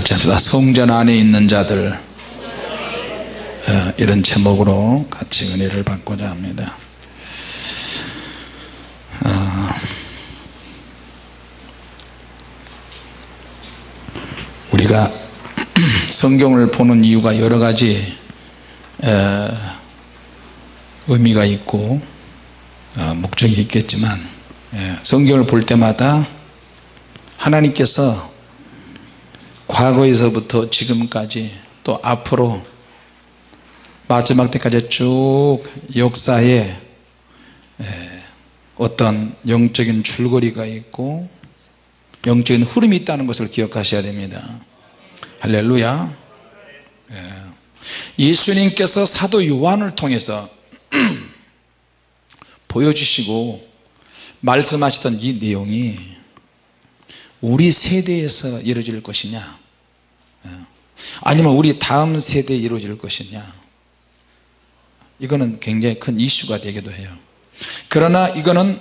같이 합시다. 성전 안에 있는 자들, 이런 제목으로 같이 은혜를 받고자 합니다. 우리가 성경을 보는 이유가 여러 가지 의미가 있고 목적이 있겠지만, 성경을 볼 때마다 하나님께서 과거에서부터 지금까지 또 앞으로 마지막 때까지 쭉 역사에 어떤 영적인 줄거리가 있고 영적인 흐름이 있다는 것을 기억하셔야 됩니다. 할렐루야. 예수님께서 사도 요한을 통해서 보여주시고 말씀하시던 이 내용이 우리 세대에서 이루어질 것이냐, 아니면 우리 다음 세대에 이루어질 것이냐, 이거는 굉장히 큰 이슈가 되기도 해요. 그러나 이거는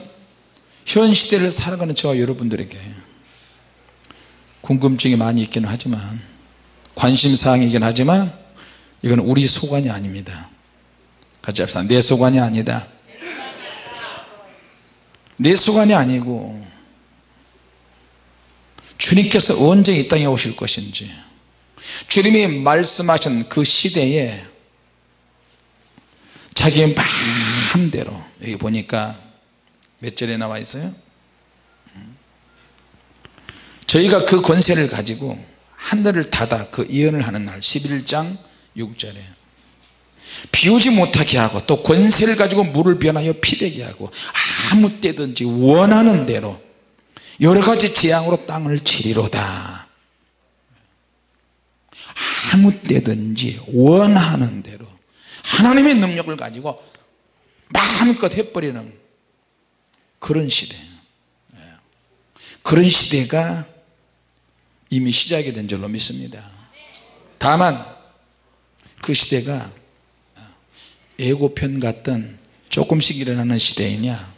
현 시대를 살아가는 저와 여러분들에게 궁금증이 많이 있기는 하지만, 관심사항이긴 하지만, 이건 우리 소관이 아닙니다. 같이 합시다. 내 소관이 아니다. 내 소관이 아니고 주님께서 언제 이 땅에 오실 것인지, 주님이 말씀하신 그 시대에 자기의 마음대로, 여기 보니까 몇 절에 나와 있어요? 저희가 그 권세를 가지고 하늘을 닫아 그 예언을 하는 날, 11장 6절에 비오지 못하게 하고 또 권세를 가지고 물을 변하여 피되게 하고 아무 때든지 원하는 대로 여러 가지 재앙으로 땅을 치리로다. 아무 때든지 원하는 대로 하나님의 능력을 가지고 마음껏 해버리는 그런 시대예요. 그런 시대가 이미 시작이 된 줄로 믿습니다. 다만 그 시대가 예고편 같던 조금씩 일어나는 시대이냐,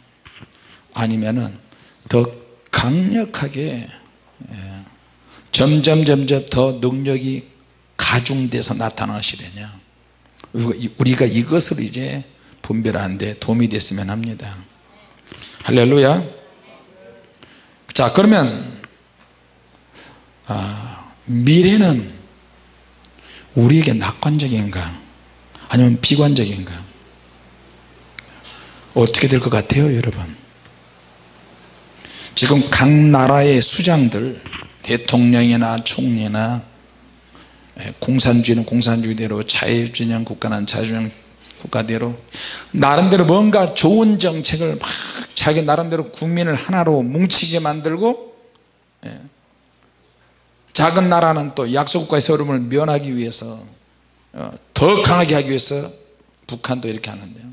아니면은 더 강력하게 점점 더 능력이 가중돼서 나타나는 시대냐, 우리가 이것을 이제 분별하는 데 도움이 됐으면 합니다. 할렐루야. 자, 그러면 미래는 우리에게 낙관적인가 아니면 비관적인가, 어떻게 될 것 같아요 여러분? 지금 각 나라의 수장들, 대통령이나 총리나, 공산주의는 공산주의대로, 자유주의 국가는 자유주의 국가대로 나름대로 뭔가 좋은 정책을 막 자기 나름대로 국민을 하나로 뭉치게 만들고, 작은 나라는 또 약소국가의 서름을 면하기 위해서 더 강하게 하기 위해서 북한도 이렇게 하는데요.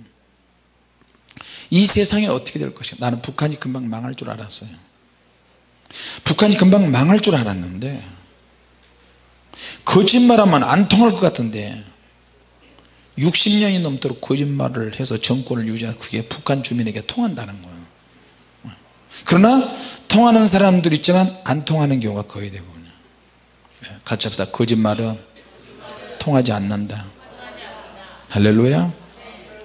이 세상이 어떻게 될 것인가. 나는 북한이 금방 망할 줄 알았어요. 북한이 금방 망할 줄 알았는데, 거짓말하면 안 통할 것 같은데 60년이 넘도록 거짓말을 해서 정권을 유지하는, 그게 북한 주민에게 통한다는 거예요. 그러나 통하는 사람도 있지만 안 통하는 경우가 거의 대부분이에요. 같이 합시다. 거짓말은 통하지 않는다. 할렐루야.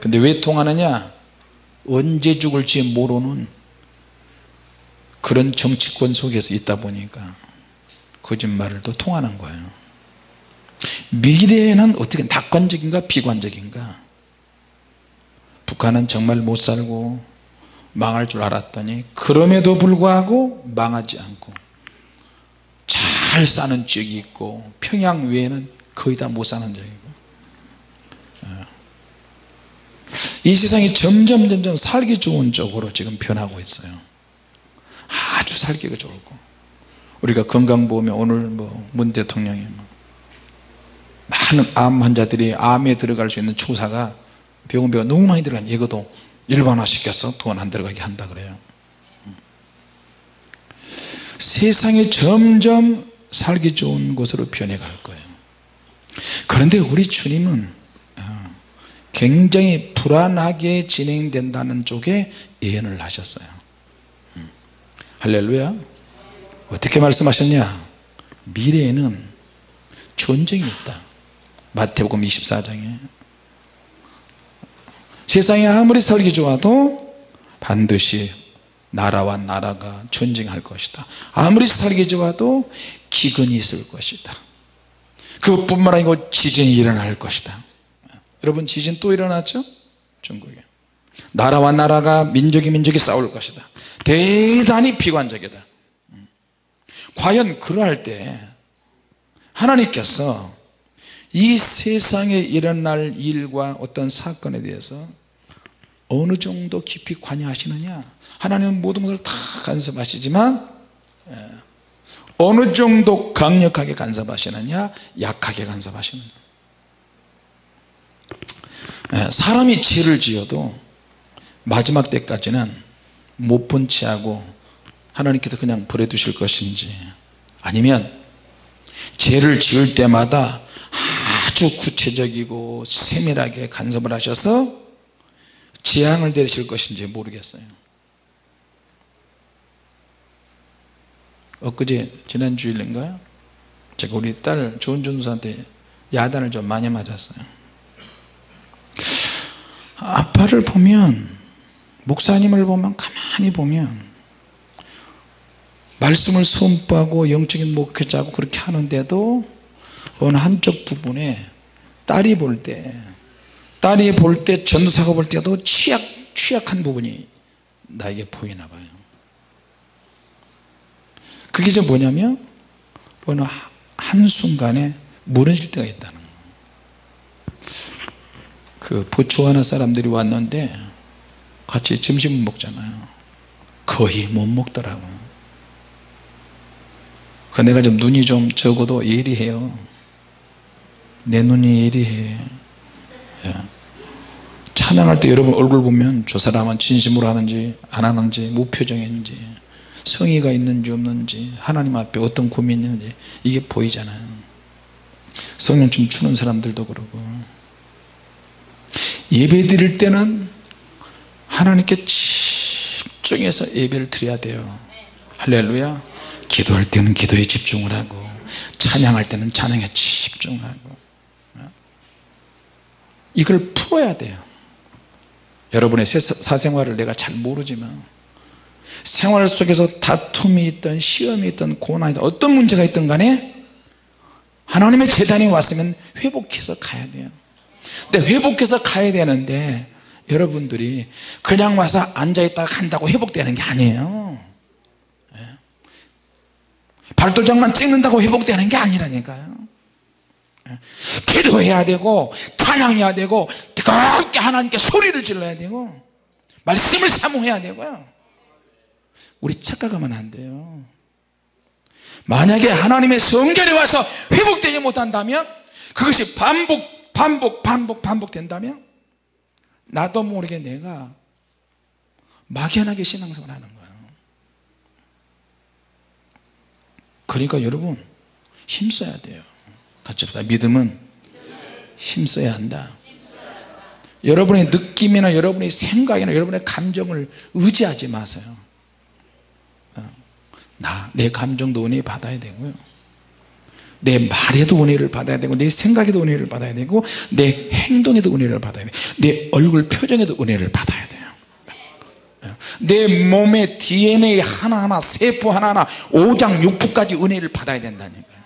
근데 왜 통하느냐? 언제 죽을지 모르는 그런 정치권 속에서 있다 보니까 거짓말을 또 통하는 거예요. 미래에는 어떻게 낙관적인가 비관적인가? 북한은 정말 못 살고 망할 줄 알았더니 그럼에도 불구하고 망하지 않고 잘 사는 지역이 있고, 평양 외에는 거의 다 못 사는 지역이고, 이 세상이 점점 살기 좋은 쪽으로 지금 변하고 있어요. 아주 살기가 좋고, 우리가 건강보험에 오늘 문 대통령이 많은 암 환자들이 암에 들어갈 수 있는 주사가 병원비가 너무 많이 들어가니 이것도 일반화시켜서 돈 안 들어가게 한다 그래요. 세상이 점점 살기 좋은 곳으로 변해갈 거예요. 그런데 우리 주님은 굉장히 불안하게 진행된다는 쪽에 예언을 하셨어요. 할렐루야. 어떻게 말씀하셨냐? 미래에는 전쟁이 있다. 마태복음 24장에 세상이 아무리 살기 좋아도 반드시 나라와 나라가 전쟁할 것이다. 아무리 살기 좋아도 기근이 있을 것이다. 그것뿐만 아니고 지진이 일어날 것이다. 여러분 지진 또 일어났죠? 중국에 나라와 나라가 민족이 싸울 것이다. 대단히 비관적이다. 과연 그러할 때 하나님께서 이 세상에 일어날 일과 어떤 사건에 대해서 어느 정도 깊이 관여하시느냐. 하나님은 모든 것을 다 간섭하시지만 어느 정도 강력하게 간섭하시느냐 약하게 간섭하시느냐. 사람이 죄를 지어도 마지막 때까지는 못 본 채 하고 하나님께서 그냥 버려두실 것인지, 아니면 죄를 지을 때마다 아주 구체적이고 세밀하게 간섭을 하셔서 재앙을 내리실 것인지 모르겠어요. 엊그제 지난주일인가요? 제가 우리 딸 좋은 전도사한테 야단을 좀 많이 맞았어요. 아빠를 보면, 목사님을 보면, 가만히 보면 말씀을 선포하고 영적인 목회자고 그렇게 하는데도 어느 한쪽 부분에 딸이 볼 때 전도사가 볼 때도 취약한 부분이 나에게 보이나 봐요. 그게 좀 뭐냐면 어느 한순간에 무너질 때가 있다는 거예요. 그 보츠와나 사람들이 왔는데 같이 점심을 먹잖아요. 거의 못 먹더라고요. 그 내가 좀 눈이 좀 적어도 예리해요. 내 눈이 예리해. 찬양할 때 여러분 얼굴 보면 저 사람은 진심으로 하는지 안 하는지, 무표정인지, 성의가 있는지 없는지, 하나님 앞에 어떤 고민이 있는지 이게 보이잖아요. 성령 좀 추는 사람들도 그러고. 예배 드릴 때는 하나님께 집중해서 예배를 드려야 돼요. 할렐루야. 기도할 때는 기도에 집중을 하고, 찬양할 때는 찬양에 집중하고, 이걸 풀어야 돼요. 여러분의 사생활을 내가 잘 모르지만 생활 속에서 다툼이 있든 시험이 있든 고난이 있든 어떤 문제가 있든 간에 하나님의 재단이 왔으면 회복해서 가야 돼요. 근데 회복해서 가야 되는데 여러분들이 그냥 와서 앉아있다가 간다고 회복되는 게 아니에요. 발도장만 찍는다고 회복되는 게 아니라니까요. 기도해야 되고 찬양해야 되고 뜨겁게 하나님께 소리를 질러야 되고 말씀을 사모해야 되고요. 우리 착각하면 안 돼요. 만약에 하나님의 성전에 와서 회복되지 못한다면, 그것이 반복된다면 나도 모르게 내가 막연하게 신앙생활을 하는 거예요. 그러니까 여러분 힘써야 돼요. 같이 합시다. 믿음은 힘써야 한다. 여러분의 느낌이나 여러분의 생각이나 여러분의 감정을 의지하지 마세요. 내 감정도 은혜 받아야 되고요, 내 말에도 은혜를 받아야 되고, 내 생각에도 은혜를 받아야 되고, 내 행동에도 은혜를 받아야 돼요. 내 얼굴 표정에도 은혜를 받아야 돼요. 내 몸의 DNA 하나하나, 세포 하나하나, 오장 육부까지 은혜를 받아야 된다니까요.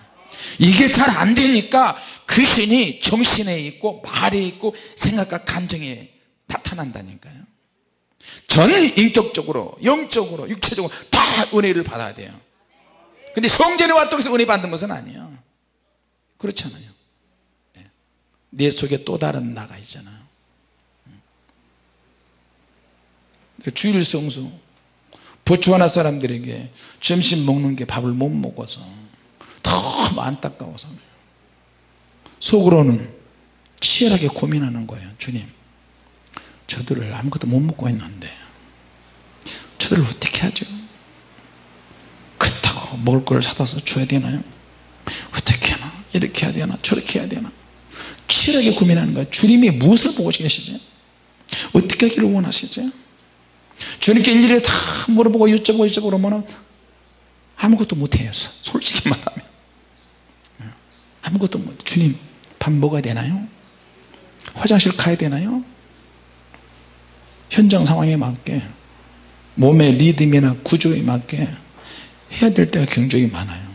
이게 잘 안 되니까 귀신이 정신에 있고 말에 있고 생각과 감정에 나타난다니까요. 전 인격적으로, 영적으로, 육체적으로 다 은혜를 받아야 돼요. 근데 성전에 왔다고 해서 은혜 받는 것은 아니에요. 그렇잖아요. 내 속에 또 다른 나가 있잖아요. 주일 성수, 보츠와나 사람들에게 점심 먹는 게 밥을 못 먹어서 너무 안타까워서 속으로는 치열하게 고민하는 거예요. 주님, 저들을 아무것도 못 먹고 있는데 저들을 어떻게 하죠? 그렇다고 먹을 걸 사다서 줘야 되나요? 어떻게 하나? 이렇게 해야 되나? 저렇게 해야 되나? 치열하게 고민하는 거예요. 주님이 무엇을 보고 계시죠? 어떻게 하기를 원하시죠? 주님께 일일이 다 물어보고 여쭤보고 그러면 아무것도 못해요. 솔직히 말하면 아무것도 못. 주님 밥 먹어야 되나요? 화장실 가야 되나요? 현장 상황에 맞게 몸의 리듬이나 구조에 맞게 해야 될 때가 굉장히 많아요.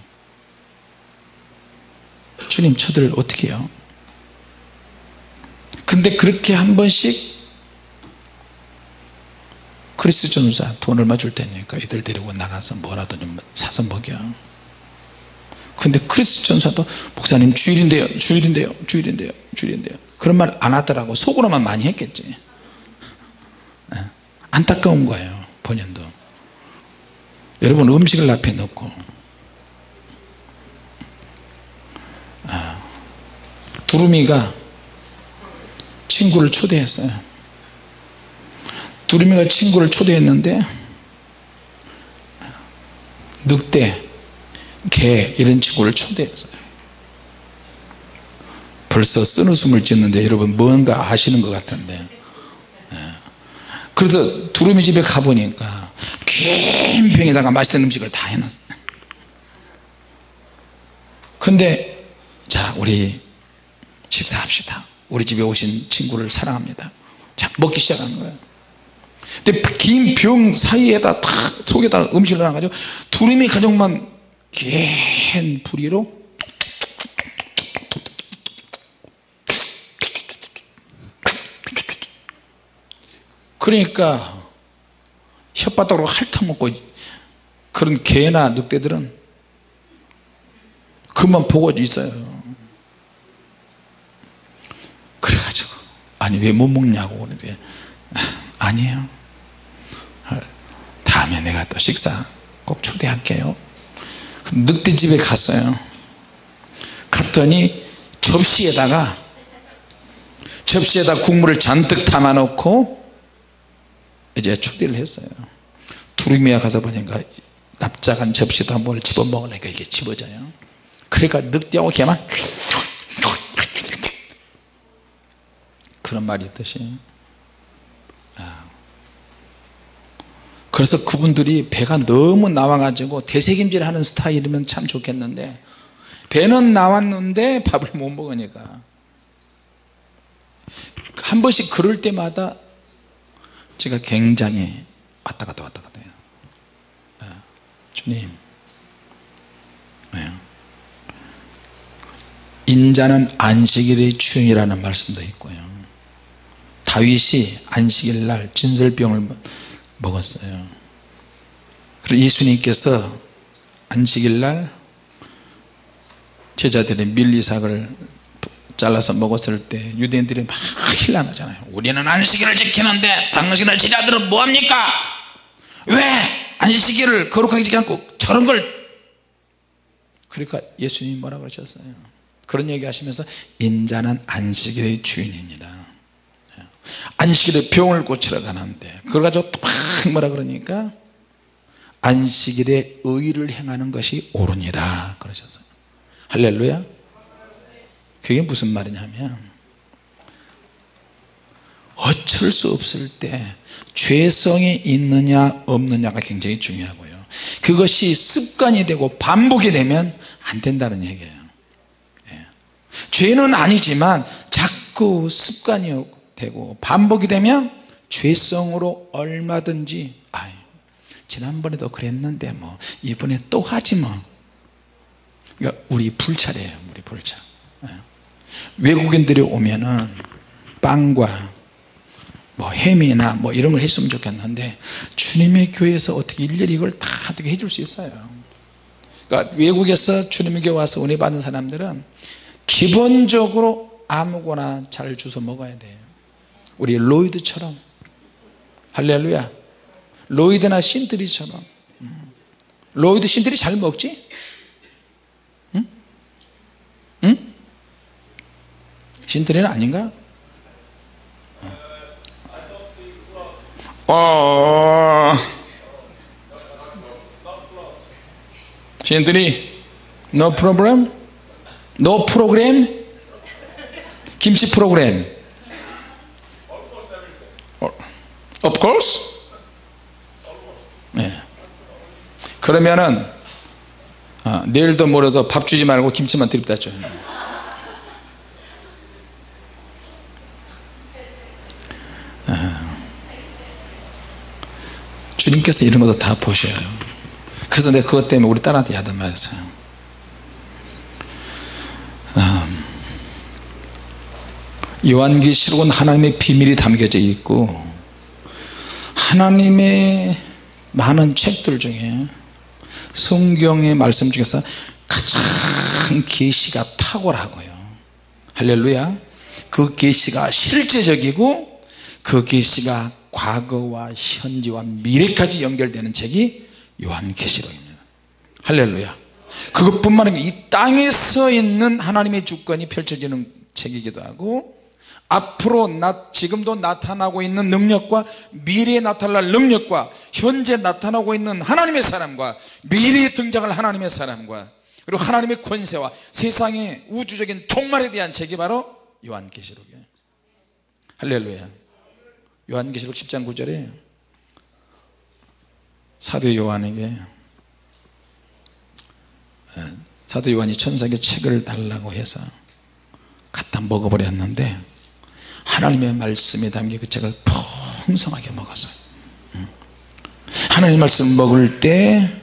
주님 저들 어떻게 해요? 근데 그렇게 한 번씩 그리스 전사 돈 얼마 줄 테니까 이들 데리고 나가서 뭐라도 좀 사서 먹여. 근데 크리스 전사도 목사님 주일인데요 주일인데요 주일인데요 주일인데요 그런 말 안 하더라고. 속으로만 많이 했겠지. 안타까운 거예요. 본인도. 여러분 음식을 앞에 놓고 두루미가 친구를 초대했어요. 두루미가 친구를 초대했는데 늑대, 개 이런 친구를 초대했어요. 벌써 쓴웃음을 짓는데 여러분 뭔가 아시는 것 같은데, 그래서 두루미 집에 가보니까 긴 병에다가 맛있는 음식을 다 해놨어요. 근데 자 우리 식사합시다. 우리 집에 오신 친구를 사랑합니다. 자 먹기 시작하는 거예요. 근데 긴 병 사이에다 탁 속에다 음식을 넣어가지고 두루미 가족만 긴 부리로 그러니까 혓바닥으로 핥아먹고 그런 개나 늑대들은 그만 보고 있어요. 그래가지고 아니 왜 못 먹냐고 그러는데 아니에요. 다음에 내가 또 식사 꼭 초대할게요. 늑대집에 갔어요. 갔더니 접시에다 국물을 잔뜩 담아 놓고 이제 초대를 했어요. 두루미가 가서 보니까 납작한 접시에다 뭘 집어먹으니까 이게 집어져요. 그러니까 늑대하고 개만 그런 말이 있듯이, 그래서 그분들이 배가 너무 나와가지고 되새김질 하는 스타일이면 참 좋겠는데 배는 나왔는데 밥을 못 먹으니까 한 번씩 그럴 때마다 제가 굉장히 왔다 갔다 해요. 주님, 인자는 안식일의 주인이라는 말씀도 있고요. 다윗이 안식일날 진설병을 먹었어요. 그리고 예수님께서 안식일날 제자들의 밀리삭을 잘라서 먹었을 때 유대인들이 막 힐난하잖아요. 우리는 안식일을 지키는데 당신의 제자들은 뭐합니까? 왜 안식일을 거룩하게 지키지 않고 저런 걸. 그러니까 예수님이 뭐라고 그러셨어요? 그런 얘기 하시면서 인자는 안식일의 주인입니다. 안식일에 병을 고치러 가는데 그걸 가지고 막 뭐라 그러니까 안식일에 의를 행하는 것이 옳으니라 그러셨어요. 할렐루야. 그게 무슨 말이냐면 어쩔 수 없을 때 죄성이 있느냐 없느냐가 굉장히 중요하고요. 그것이 습관이 되고 반복이 되면 안 된다는 얘기예요. 죄는 아니지만 자꾸 습관이 되고 반복이 되면 죄성으로 얼마든지 지난번에도 그랬는데 뭐 이번에 또 하지 뭐. 그러니까 우리 불찰이에요. 우리 불찰. 외국인들이 오면은 빵과 뭐 햄이나 뭐 이런 걸 했으면 좋겠는데 주님의 교회에서 어떻게 일일이 이걸 다 어떻게 해줄 수 있어요. 그러니까 외국에서 주님의 교회 와서 은혜 받은 사람들은 기본적으로 아무거나 잘 주워 먹어야 돼요. 우리 로이드처럼. 할렐루야. 로이드나 신트리처럼. 로이드 신트리 잘 먹지? 응? 응? 신트리는 아닌가? 신트리 no problem? no program? 김치 프로그램. Of course? 네. 그러면은 내일도 모레도 밥 주지 말고 김치만 드립다 줘요. 주님께서 이런 것도 다 보셔요. 그래서 내가 그것 때문에 우리 딸한테 하던 말이었어요. 요한계시록은 하나님의 비밀이 담겨져 있고 하나님의 많은 책들 중에 성경의 말씀 중에서 가장 계시가 탁월하고요, 할렐루야, 그 계시가 실제적이고 그 계시가 과거와 현재와 미래까지 연결되는 책이 요한계시록입니다. 할렐루야. 그것뿐만 아니라 이 땅에 서 있는 하나님의 주권이 펼쳐지는 책이기도 하고 앞으로 지금도 나타나고 있는 능력과 미래에 나타날 능력과 현재 나타나고 있는 하나님의 사람과 미래에 등장할 하나님의 사람과 그리고 하나님의 권세와 세상의 우주적인 종말에 대한 책이 바로 요한계시록이에요. 할렐루야. 요한계시록 10장 9절에 사도 요한에게 사도 요한이 천사에게 책을 달라고 해서 갖다 먹어버렸는데 하나님의 말씀이 담긴 그 책을 풍성하게 먹었어요. 하나님의 말씀을 먹을 때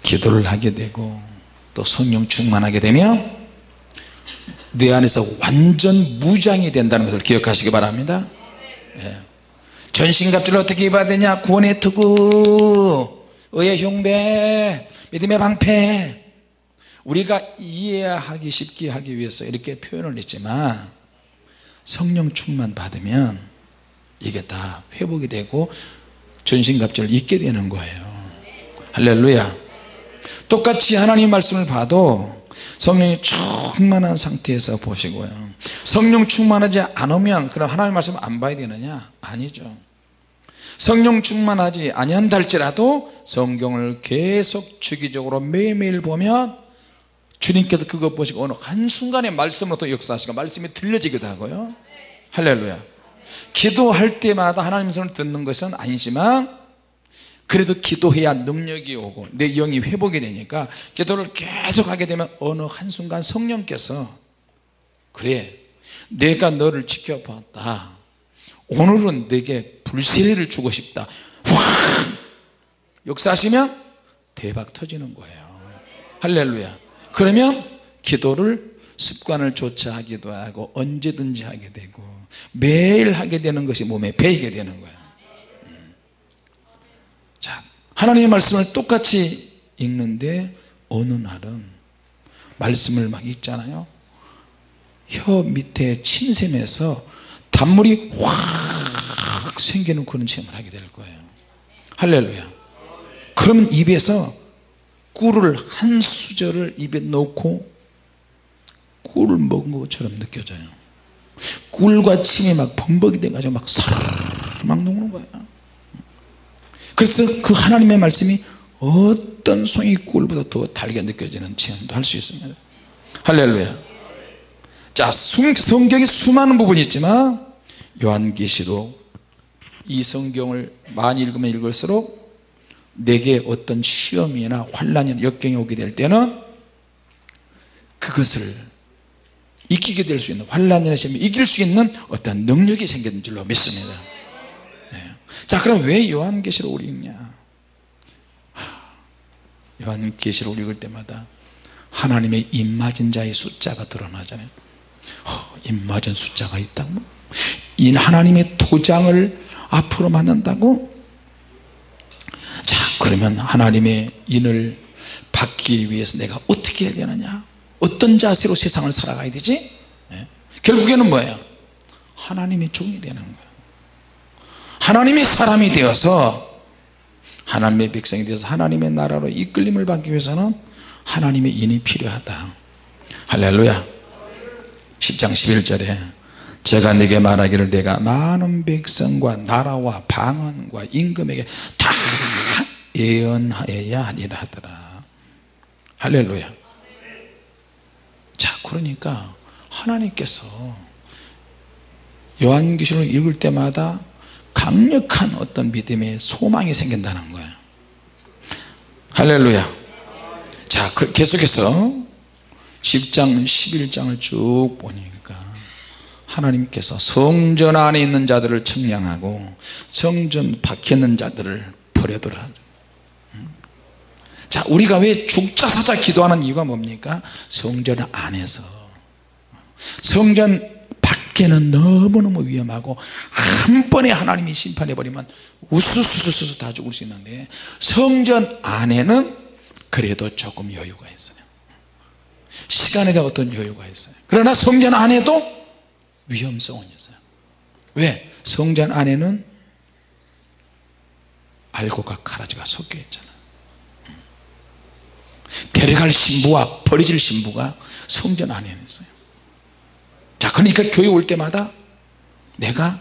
기도를 하게 되고 또 성령 충만하게 되면 내 안에서 완전 무장이 된다는 것을 기억하시기 바랍니다. 네. 전신갑주를 어떻게 입어야 되냐? 구원의 투구, 의의 흉배, 믿음의 방패. 우리가 이해하기 쉽게 하기 위해서 이렇게 표현을 했지만 성령 충만 받으면 이게 다 회복이 되고 전신갑주를 입게 되는 거예요. 할렐루야. 똑같이 하나님 말씀을 봐도 성령이 충만한 상태에서 보시고요, 성령 충만하지 않으면 그럼 하나님 말씀 안 봐야 되느냐? 아니죠. 성령 충만하지 아니한다 할지라도 성경을 계속 주기적으로 매일매일 보면 주님께서 그것 보시고 어느 한순간에 말씀으로 또 역사하시고 말씀이 들려지기도 하고요. 할렐루야. 기도할 때마다 하나님 손을 듣는 것은 아니지만 그래도 기도해야 능력이 오고 내 영이 회복이 되니까 기도를 계속 하게 되면 어느 한순간 성령께서 그래 내가 너를 지켜봤다, 오늘은 내게 불세례를 주고 싶다, 확 역사하시면 대박 터지는 거예요. 할렐루야. 그러면 기도를 습관을 조차 하기도 하고 언제든지 하게 되고 매일 하게 되는 것이 몸에 배이게 되는 거예요. 자, 하나님의 말씀을 똑같이 읽는데 어느 날은 말씀을 막 읽잖아요. 혀 밑에 침샘에서 단물이 확 생기는 그런 체험을 하게 될 거예요. 할렐루야. 그러면 입에서 꿀을 한 수저를 입에 넣고 꿀을 먹은 것처럼 느껴져요. 꿀과 침이 막 범벅이 돼가지고 막 사르르 막 녹는 거예요. 그래서 그 하나님의 말씀이 어떤 송이 꿀보다 더 달게 느껴지는 체험도 할 수 있습니다. 할렐루야. 자, 성경에 수많은 부분이 있지만 요한계시록 이 성경을 많이 읽으면 읽을수록 내게 어떤 시험이나 환난이나 역경이 오게 될 때는 그것을 이기게 될 수 있는, 환난이나 시험을 이길 수 있는 어떤 능력이 생기는 줄로 믿습니다. 네. 자, 그럼 왜 요한계시록을 읽냐? 요한계시록을 읽을 때마다 하나님의 입맞은 자의 숫자가 드러나잖아요. 입맞은 숫자가 있다고? 이 하나님의 도장을 앞으로 만든다고? 자, 그러면 하나님의 인을 받기 위해서 내가 어떻게 해야 되느냐? 어떤 자세로 세상을 살아가야 되지? 네. 결국에는 뭐예요? 하나님의 종이 되는 거예요. 하나님의 사람이 되어서 하나님의 백성이 되어서 하나님의 나라로 이끌림을 받기 위해서는 하나님의 인이 필요하다. 할렐루야. 10장 11절에 제가 네게 말하기를 내가 많은 백성과 나라와 방언과 임금에게 다 예언하여야 하리라 하더라. 할렐루야. 자, 그러니까 하나님께서 요한계시록을 읽을 때마다 강력한 어떤 믿음의 소망이 생긴다는 거예요. 할렐루야. 자, 계속해서 10장 11장을 쭉 보니까 하나님께서 성전 안에 있는 자들을 청량하고 성전 밖에 있는 자들을 버려두라. 자, 우리가 왜 죽자 사자 기도하는 이유가 뭡니까? 성전 안에서. 성전 밖에는 너무너무 위험하고 한 번에 하나님이 심판해 버리면 우수수수수 다 죽을 수 있는데, 성전 안에는 그래도 조금 여유가 있어요. 시간에 대한 어떤 여유가 있어요. 그러나 성전 안에도 위험성은 있어요. 왜? 성전 안에는 알고가 가라지가 섞여 있잖아. 데려갈 신부와 버려질 신부가 성전 안에는 있어요. 자, 그러니까 교회 올 때마다 내가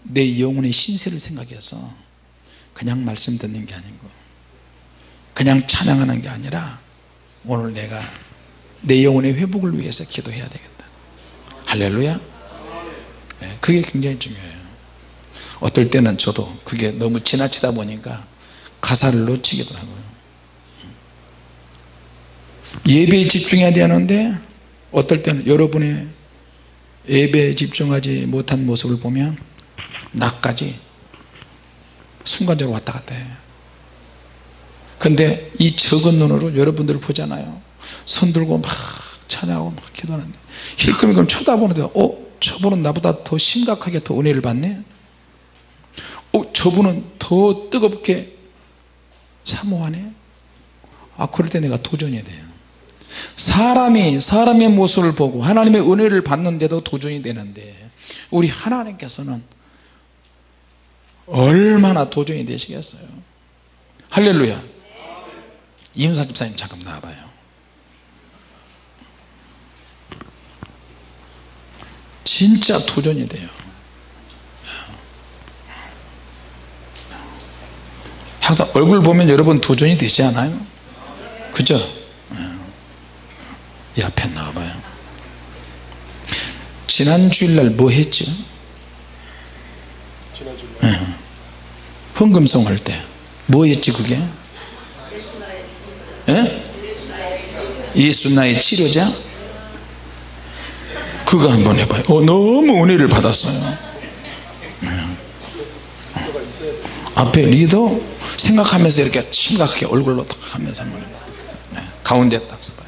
내 영혼의 신세를 생각해서 그냥 말씀 듣는 게 아니고 그냥 찬양하는 게 아니라 오늘 내가 내 영혼의 회복을 위해서 기도해야 되겠다. 할렐루야. 네, 그게 굉장히 중요해요. 어떨 때는 저도 그게 너무 지나치다 보니까 가사를 놓치기도 하고요. 예배에 집중해야 되는데 어떨 때는 여러분의 예배에 집중하지 못한 모습을 보면 나까지 순간적으로 왔다 갔다 해요. 근데 이 적은 눈으로 여러분들을 보잖아요. 손 들고 막 찬양하고 막 기도하는데 힐끔힐끔 쳐다보는데 저분은 나보다 더 심각하게 더 은혜를 받네. 저분은 더 뜨겁게 사모하네. 그럴 때 내가 도전해야 돼요. 사람의 모습을 보고 하나님의 은혜를 받는데도 도전이 되는데 우리 하나님께서는 얼마나 도전이 되시겠어요. 할렐루야. 이윤사 집사님 잠깐 나와봐요. 진짜 도전이 돼요. 항상 얼굴 보면 여러분 도전이 되지 않아요? 그죠? 이 앞에 나와봐요. 지난 주일날 뭐 했죠? 헌금송 할 때 뭐 했지 그게? 예수 나의 치료자? 그거 한번 해봐요. 너무 은혜를 받았어요. 앞에 리더 생각하면서 이렇게 심각하게 얼굴로 딱 하면서 한번 해봐요. 가운데 딱 써봐요.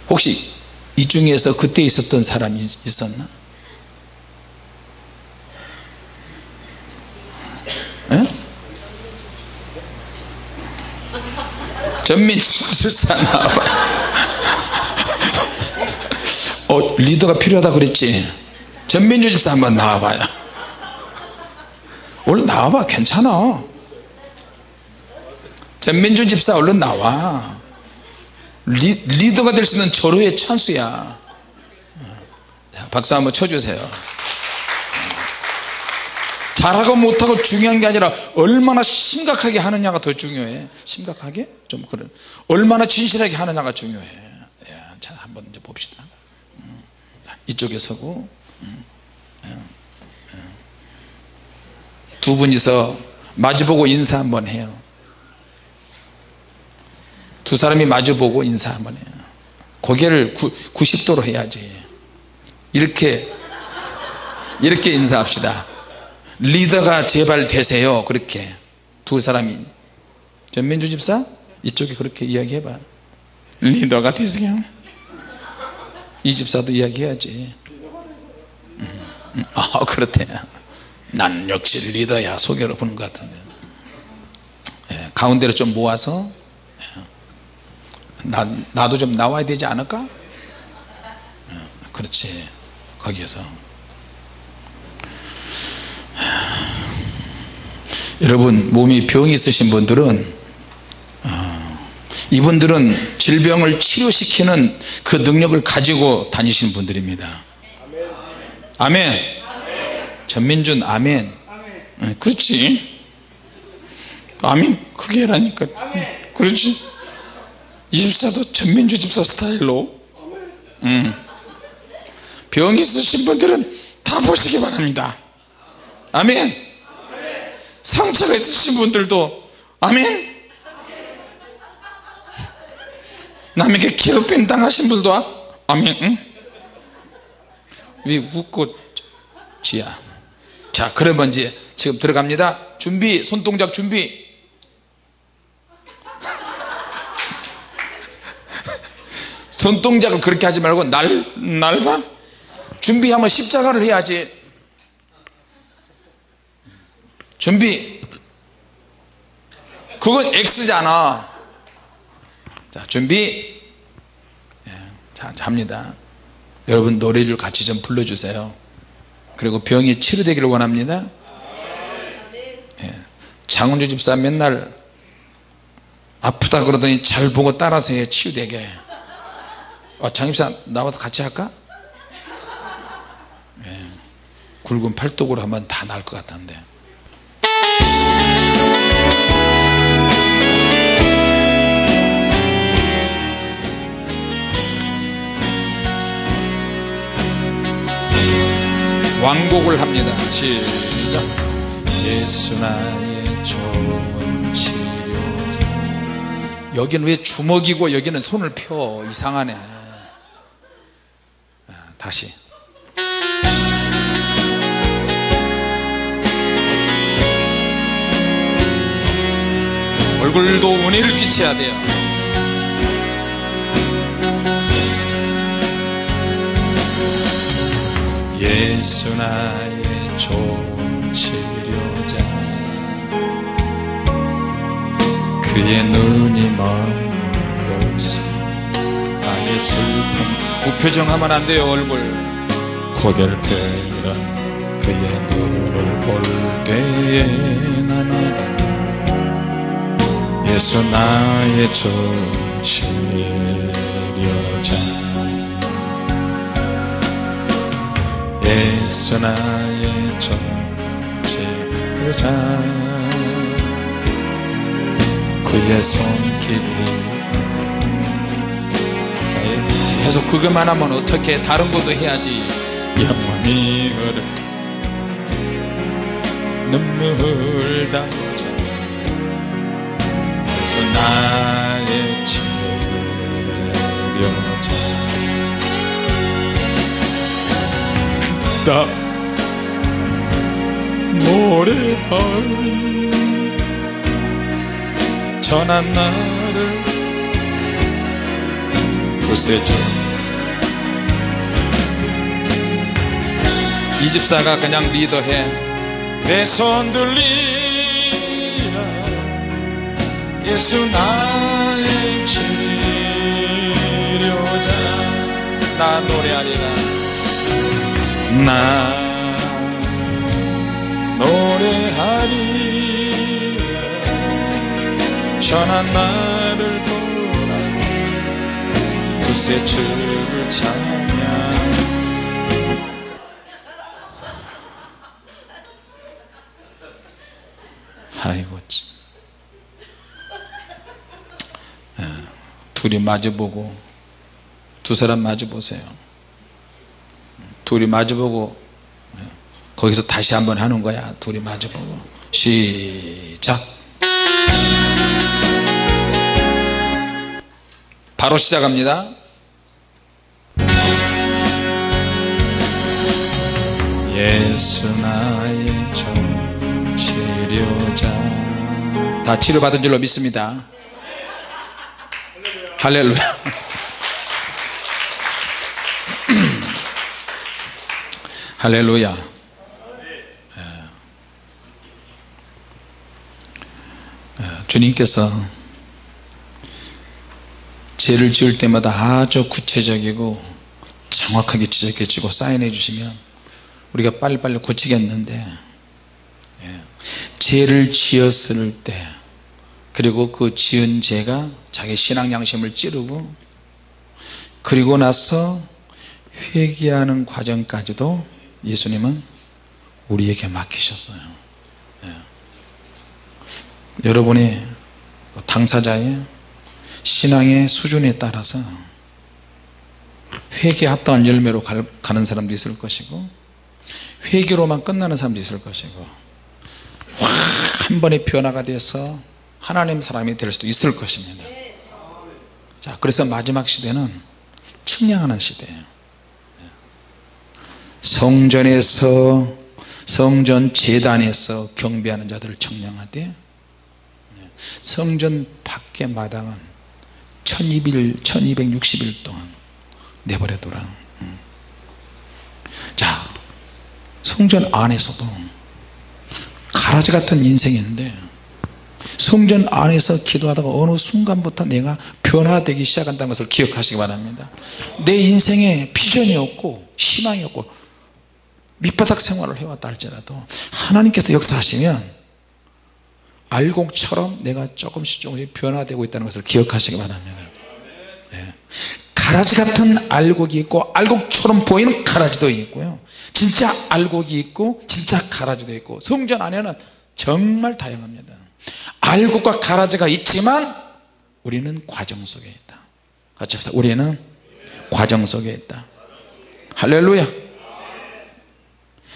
혹시 이 중에서 그때 있었던 사람이 있었나? 전민주 집사 나와봐요. 리더가 필요하다 그랬지? 전민주 집사 한번 나와봐요. 얼른 나와봐. 괜찮아. 전민주 집사 얼른 나와. 리더가 될 수 있는 절호의 찬스야. 박수 한번 쳐주세요. 잘하고 못하고 중요한 게 아니라 얼마나 심각하게 하느냐가 더 중요해. 심각하게? 좀 그래. 얼마나 진실하게 하느냐가 중요해. 자, 한번 이제 봅시다. 이쪽에 서고 두 분이서 마주보고 인사 한번 해요. 두 사람이 마주보고 인사 한번 해요. 고개를 90도로 해야지. 이렇게 인사합시다. 리더가 제발 되세요. 그렇게 두 사람이. 전민주 집사 이쪽에 그렇게 이야기해봐. 리더가 되세요. 이 집사도 이야기해야지. 그렇대. 난 역시 리더야. 소개로 보는 것 같은데. 가운데로 좀 모아서 나도 좀 나와야 되지 않을까? 그렇지. 거기에서 여러분 몸이 병이 있으신 분들은 이분들은 질병을 치료시키는 그 능력을 가지고 다니시는 분들입니다. 아멘. 전민준 아멘. 그렇지. 아멘 그게 라니까. 그렇지. 이 집사도 전민주 집사 스타일로. 병이 있으신 분들은 다 보시기 바랍니다. 아멘. 상처가 있으신 분들도 아멘. 남에게 괴롭힘 당하신 분들도 아멘. 왜 웃고 지야. 자, 그러면 이제 지금 들어갑니다. 준비, 손동작 준비. 손동작을 그렇게 하지 말고 날 봐. 준비하면 십자가를 해야지. 준비. 그건 X잖아. 자, 준비. 자, 합니다. 여러분 노래를 같이 좀 불러주세요. 그리고 병이 치료되기를 원합니다. 장은주 집사 맨날 아프다 그러더니 잘 보고 따라서 해, 치유되게. 장 집사 나와서 같이 할까? 굵은 팔뚝으로 하면 다 나을 것 같은데. 왕곡을 합니다. 시작. 예수 나의 좋은 치료자. 여기는 왜 주먹이고 여기는 손을 펴? 이상하네. 다시. 얼굴도 은혜를 끼쳐야 돼요. 예수 나의 좋은 치료자, 그의 눈이 머문 곳에 나의 슬픔. 무표정하면 안 돼요. 얼굴 고개를 들어 그의 눈을 볼 때에 나는 예수 나의 좋은 치료자, 예수 나의 좋은 치료자, 그의 손길이 계속 그것만 하면 어떻게 다른 것도 해야지. 영원히 흐르 눈물 담자 예수 나의 치료자. 나 노래하리 전한 나를 구세주. 이 집사가 그냥 리더해. 내 손 들리라 예수 나의 치료자. 나 노래하리라. 나 노래하리라 전한 나를 돌아 구세 주를 찬양. 아이고, 둘이 마주보고, 두 사람 마주보세요. 둘이 마주보고 거기서 다시 한번 하는 거야. 둘이 마주보고. 시작. 바로 시작합니다. 예수 나의 좋은 치료자. 다 치료받은 줄로 믿습니다. 할렐루야. 할렐루야. 주님께서 죄를 지을 때마다 아주 구체적이고 정확하게 지적해 주고 사인해 주시면 우리가 빨리빨리 고치겠는데, 죄를 지었을 때 그리고 그 지은 죄가 자기 신앙 양심을 찌르고 그리고 나서 회개하는 과정까지도 예수님은 우리에게 맡기셨어요. 여러분의 당사자의 신앙의 수준에 따라서 회개에 합당한 열매로 가는 사람도 있을 것이고 회개로만 끝나는 사람도 있을 것이고 확 한 번의 변화가 돼서 하나님 사람이 될 수도 있을 것입니다. 자, 그래서 마지막 시대는 측량하는 시대예요. 성전에서 성전 제단에서 경배하는 자들을 청량하되 성전 밖의 마당은 1260일 동안 내버려둬라. 자, 성전 안에서도 가라지 같은 인생인데 성전 안에서 기도하다가 어느 순간부터 내가 변화되기 시작한다는 것을 기억하시기 바랍니다. 내 인생에 비전이 없고 희망이 없고 밑바닥 생활을 해왔다 할지라도 하나님께서 역사하시면 알곡처럼 내가 조금씩 변화되고 있다는 것을 기억하시기 바랍니다. 네. 가라지 같은 알곡이 있고 알곡처럼 보이는 가라지도 있고요, 진짜 알곡이 있고 진짜 가라지도 있고, 성전 안에는 정말 다양합니다. 알곡과 가라지가 있지만 우리는 과정 속에 있다. 같이 합시다. 우리는 과정 속에 있다. 할렐루야.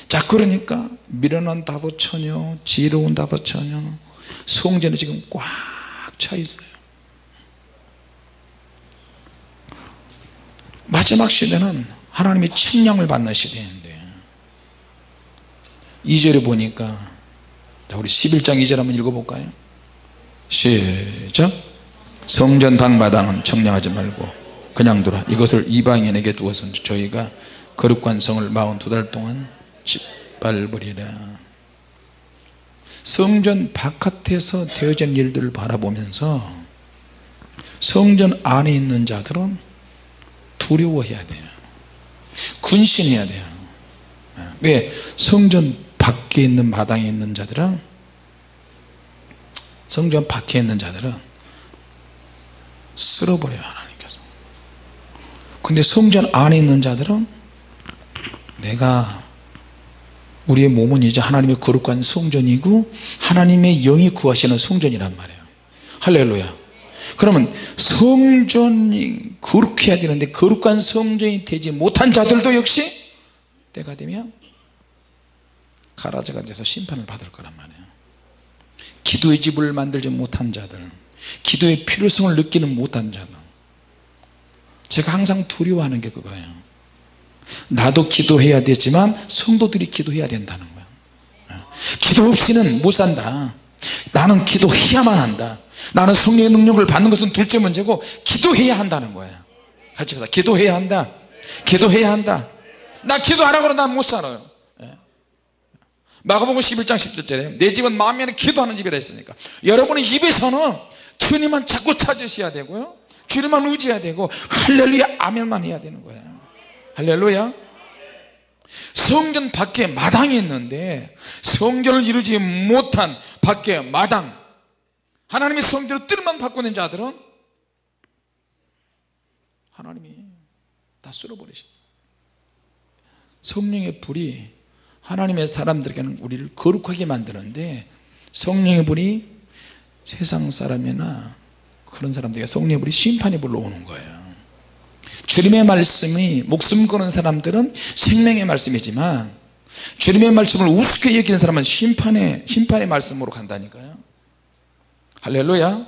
자, 그러니까 미련한 다도처녀, 지혜로운 다도처녀, 성전에 지금 꽉 차 있어요. 마지막 시대는 하나님의 칭량을 받는 시대인데 2절에 보니까, 자, 우리 11장 2절 한번 읽어볼까요? 시작. 성전 단마당은 청량하지 말고 그냥 두라. 이것을 이방인에게 두어서 저희가 거룩한 성을 42달 동안 짓밟으리라. 성전 바깥에서 되어진 일들을 바라보면서 성전 안에 있는 자들은 두려워해야 돼요. 근신해야 돼요. 왜? 성전 밖에 있는 마당에 있는 자들은, 성전 밖에 있는 자들은 쓸어버려요, 하나님께서. 근데 성전 안에 있는 자들은, 우리의 몸은 이제 하나님의 거룩한 성전이고 하나님의 영이 구하시는 성전이란 말이에요. 할렐루야. 그러면 성전이 거룩해야 되는데 거룩한 성전이 되지 못한 자들도 역시 때가 되면 가라지가 돼서 심판을 받을 거란 말이에요. 기도의 집을 만들지 못한 자들, 기도의 필요성을 느끼는 못한 자들, 제가 항상 두려워하는 게 그거예요. 나도 기도해야 되지만 성도들이 기도해야 된다는 거예요. 기도 없이는 못 산다. 나는 기도해야만 한다. 나는 성령의 능력을 받는 것은 둘째 문제고 기도해야 한다는 거예요. 같이 합시다. 기도해야 한다. 기도해야 한다. 나 기도 안 하고는 난 못 살아요. 마가복음 11장 10절에 내 집은 마음에는 기도하는 집이라 했으니까, 여러분의 입에서는 주님만 자꾸 찾으셔야 되고요, 주님만 의지해야 되고 할렐루야 아멘만 해야 되는 거예요. 할렐루야. 성전 밖에 마당이 있는데 성전을 이루지 못한 밖에 마당, 하나님의 성전을 뜰만 바꾸는 자들은 하나님이 다 쓸어버리십니다. 성령의 불이 하나님의 사람들에게는 우리를 거룩하게 만드는데, 성령의 불이 세상 사람이나 그런 사람들에게 성령의 불이 심판의 불로 오는 거예요. 주님의 말씀이 목숨 거는 사람들은 생명의 말씀이지만 주님의 말씀을 우습게 여기는 사람은 심판의 말씀으로 간다니까요. 할렐루야.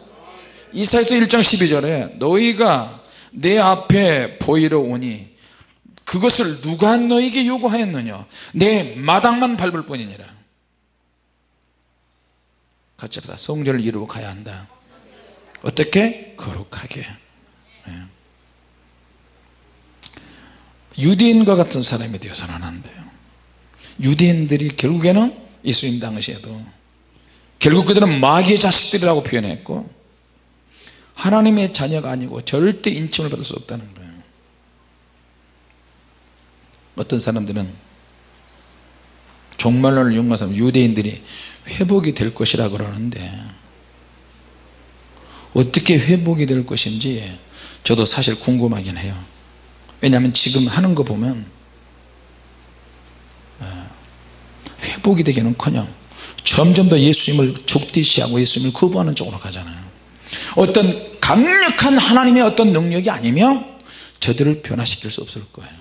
이사야서 1장 12절에 너희가 내 앞에 보이러 오니 그것을 누가 너희에게 요구하였느냐, 내 마당만 밟을 뿐이니라. 같이 합시다. 성전을 이루고 가야 한다. 어떻게? 거룩하게. 유대인과 같은 사람이 되어서는 안 돼요. 유대인들이 결국에는 예수님 당시에도 결국 그들은 마귀의 자식들이라고 표현했고 하나님의 자녀가 아니고 절대 인침을 받을 수 없다는 거예요. 어떤 사람들은, 종말론을 연구한 사람, 유대인들이 회복이 될 것이라 그러는데 어떻게 회복이 될 것인지 저도 사실 궁금하긴 해요. 왜냐하면 지금 하는 거 보면 회복이 되기는커녕 점점 더 예수님을 적대시하고 예수님을 거부하는 쪽으로 가잖아요. 어떤 강력한 하나님의 어떤 능력이 아니면 저들을 변화시킬 수 없을 거예요.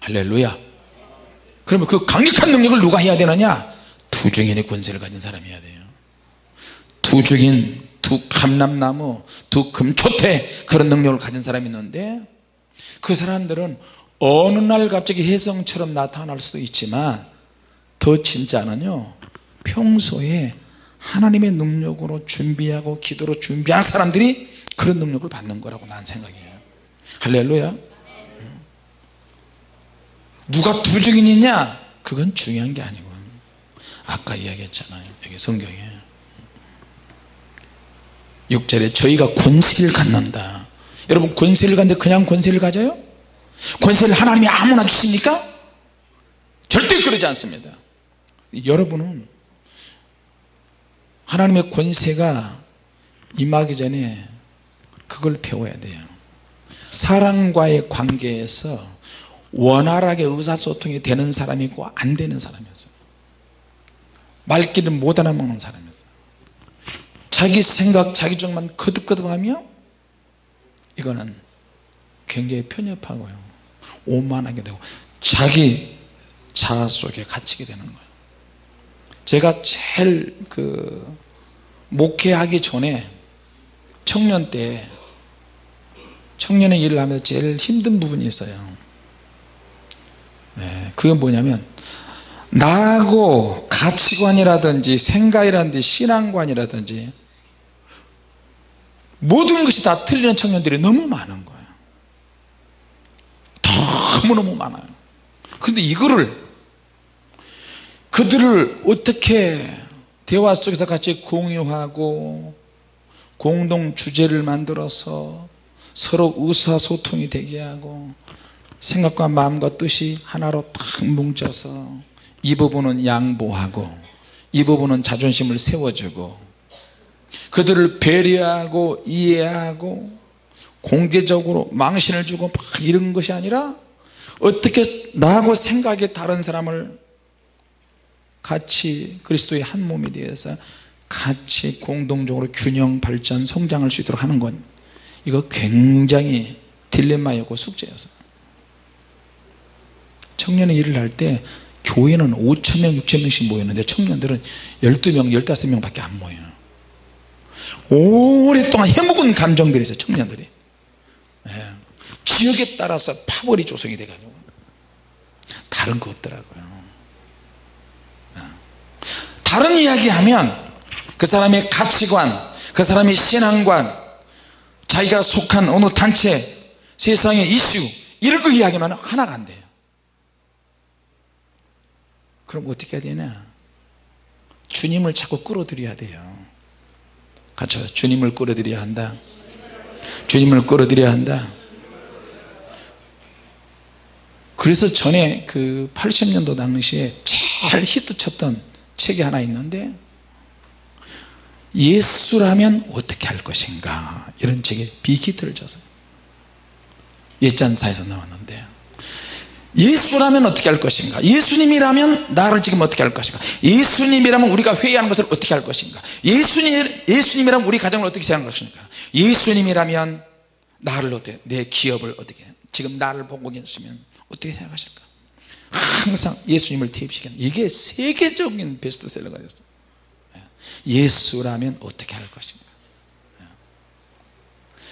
할렐루야. 그러면 그 강력한 능력을 누가 해야 되느냐? 두 증인의 권세를 가진 사람이 해야 돼요. 두 증인, 두 감람나무, 두 금초대, 그런 능력을 가진 사람이 있는데 그 사람들은 어느 날 갑자기 혜성처럼 나타날 수도 있지만 더 진짜는요 평소에 하나님의 능력으로 준비하고 기도로 준비한 사람들이 그런 능력을 받는 거라고 나는 생각해요. 할렐루야. 누가 두 증인이냐 그건 중요한 게 아니고 아까 이야기했잖아요. 여기 성경에 6절에 저희가 권세를 갖는다. 여러분 권세를 갖는데 그냥 권세를 가져요? 권세를 하나님이 아무나 주십니까? 절대 그러지 않습니다. 여러분은 하나님의 권세가 임하기 전에 그걸 배워야 돼요. 사람과의 관계에서 원활하게 의사소통이 되는 사람이 있고 안 되는 사람이 있어요. 말귀를 못 알아먹는 사람이 있어요. 자기 생각 자기 쪽만 거듭거듭하며 이거는 굉장히 편협하고요 오만하게 되고 자기 자아 속에 갇히게 되는 거예요. 제가 제일 목회하기 전에 청년 때 청년의 일을 하면서 제일 힘든 부분이 있어요. 그게 뭐냐면 나하고 가치관이라든지 생각이라든지 신앙관이라든지 모든 것이 다 틀리는 청년들이 너무 많은 거예요. 너무너무 많아요. 그런데 그들을 어떻게 대화 속에서 같이 공유하고 공동 주제를 만들어서 서로 의사소통이 되게 하고 생각과 마음과 뜻이 하나로 딱 뭉쳐서 이 부분은 양보하고 이 부분은 자존심을 세워주고 그들을 배려하고 이해하고 공개적으로 망신을 주고 막 이런 것이 아니라 어떻게 나하고 생각이 다른 사람을 같이 그리스도의 한 몸이 되어서 같이 공동적으로 균형 발전 성장할 수 있도록 하는 건 이거 굉장히 딜레마였고 숙제였어요. 청년의 일을 할 때 교회는 5,000명 6,000명씩 모였는데 청년들은 12명 15명 밖에 안 모여요. 오랫동안 해묵은 감정들이 있어요. 청년들이 지역에 따라서 파벌이 조성이 돼가지고 다른 거 없더라고요. 다른 이야기하면 그 사람의 가치관 그 사람의 신앙관 자기가 속한 어느 단체 세상의 이슈 이런 거 이야기하면 하나가 안 돼요. 그럼 어떻게 해야 되냐 주님을 자꾸 끌어들여야 돼요. 같이 주님을 끌어들여야 한다. 주님을 끌어들여야 한다. 그래서 전에 80년도 당시에 제일 히트쳤던 책이 하나 있는데 예수라면 어떻게 할 것인가 이런 책에 빅히트를 쳤어요. 옛잔사에서 나왔는데 예수라면 어떻게 할 것인가 예수님이라면 나를 지금 어떻게 할 것인가 예수님이라면 우리가 회의하는 것을 어떻게 할 것인가 예수님이라면 우리 가정을 어떻게 생각할 것인가 예수님이라면 나를 어떻게 내 기업을 어떻게 지금 나를 보고 계시면 어떻게 생각하실까 항상 예수님을 대입시키는 이게 세계적인 베스트셀러가 됐어요. 예수라면 어떻게 할 것인가.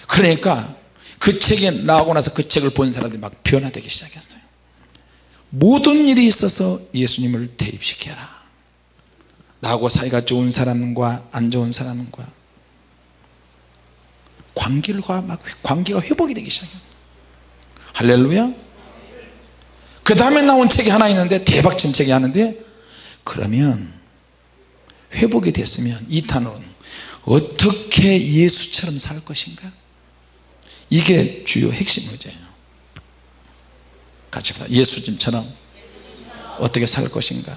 그러니까 그 책이 나오고 나서 그 책을 본 사람들이 막 변화되기 시작했어요. 모든 일이 있어서 예수님을 대입시켜라. 나하고 사이가 좋은 사람과 안 좋은 사람과 관계가 회복이 되기 시작해요. 할렐루야. 그 다음에 나온 책이 하나 있는데 대박친 책이 하는데 그러면 회복이 됐으면 2탄은 어떻게 예수처럼 살 것인가 이게 주요 핵심 의제예요. 같이 합시다. 예수님처럼 어떻게 살 것인가.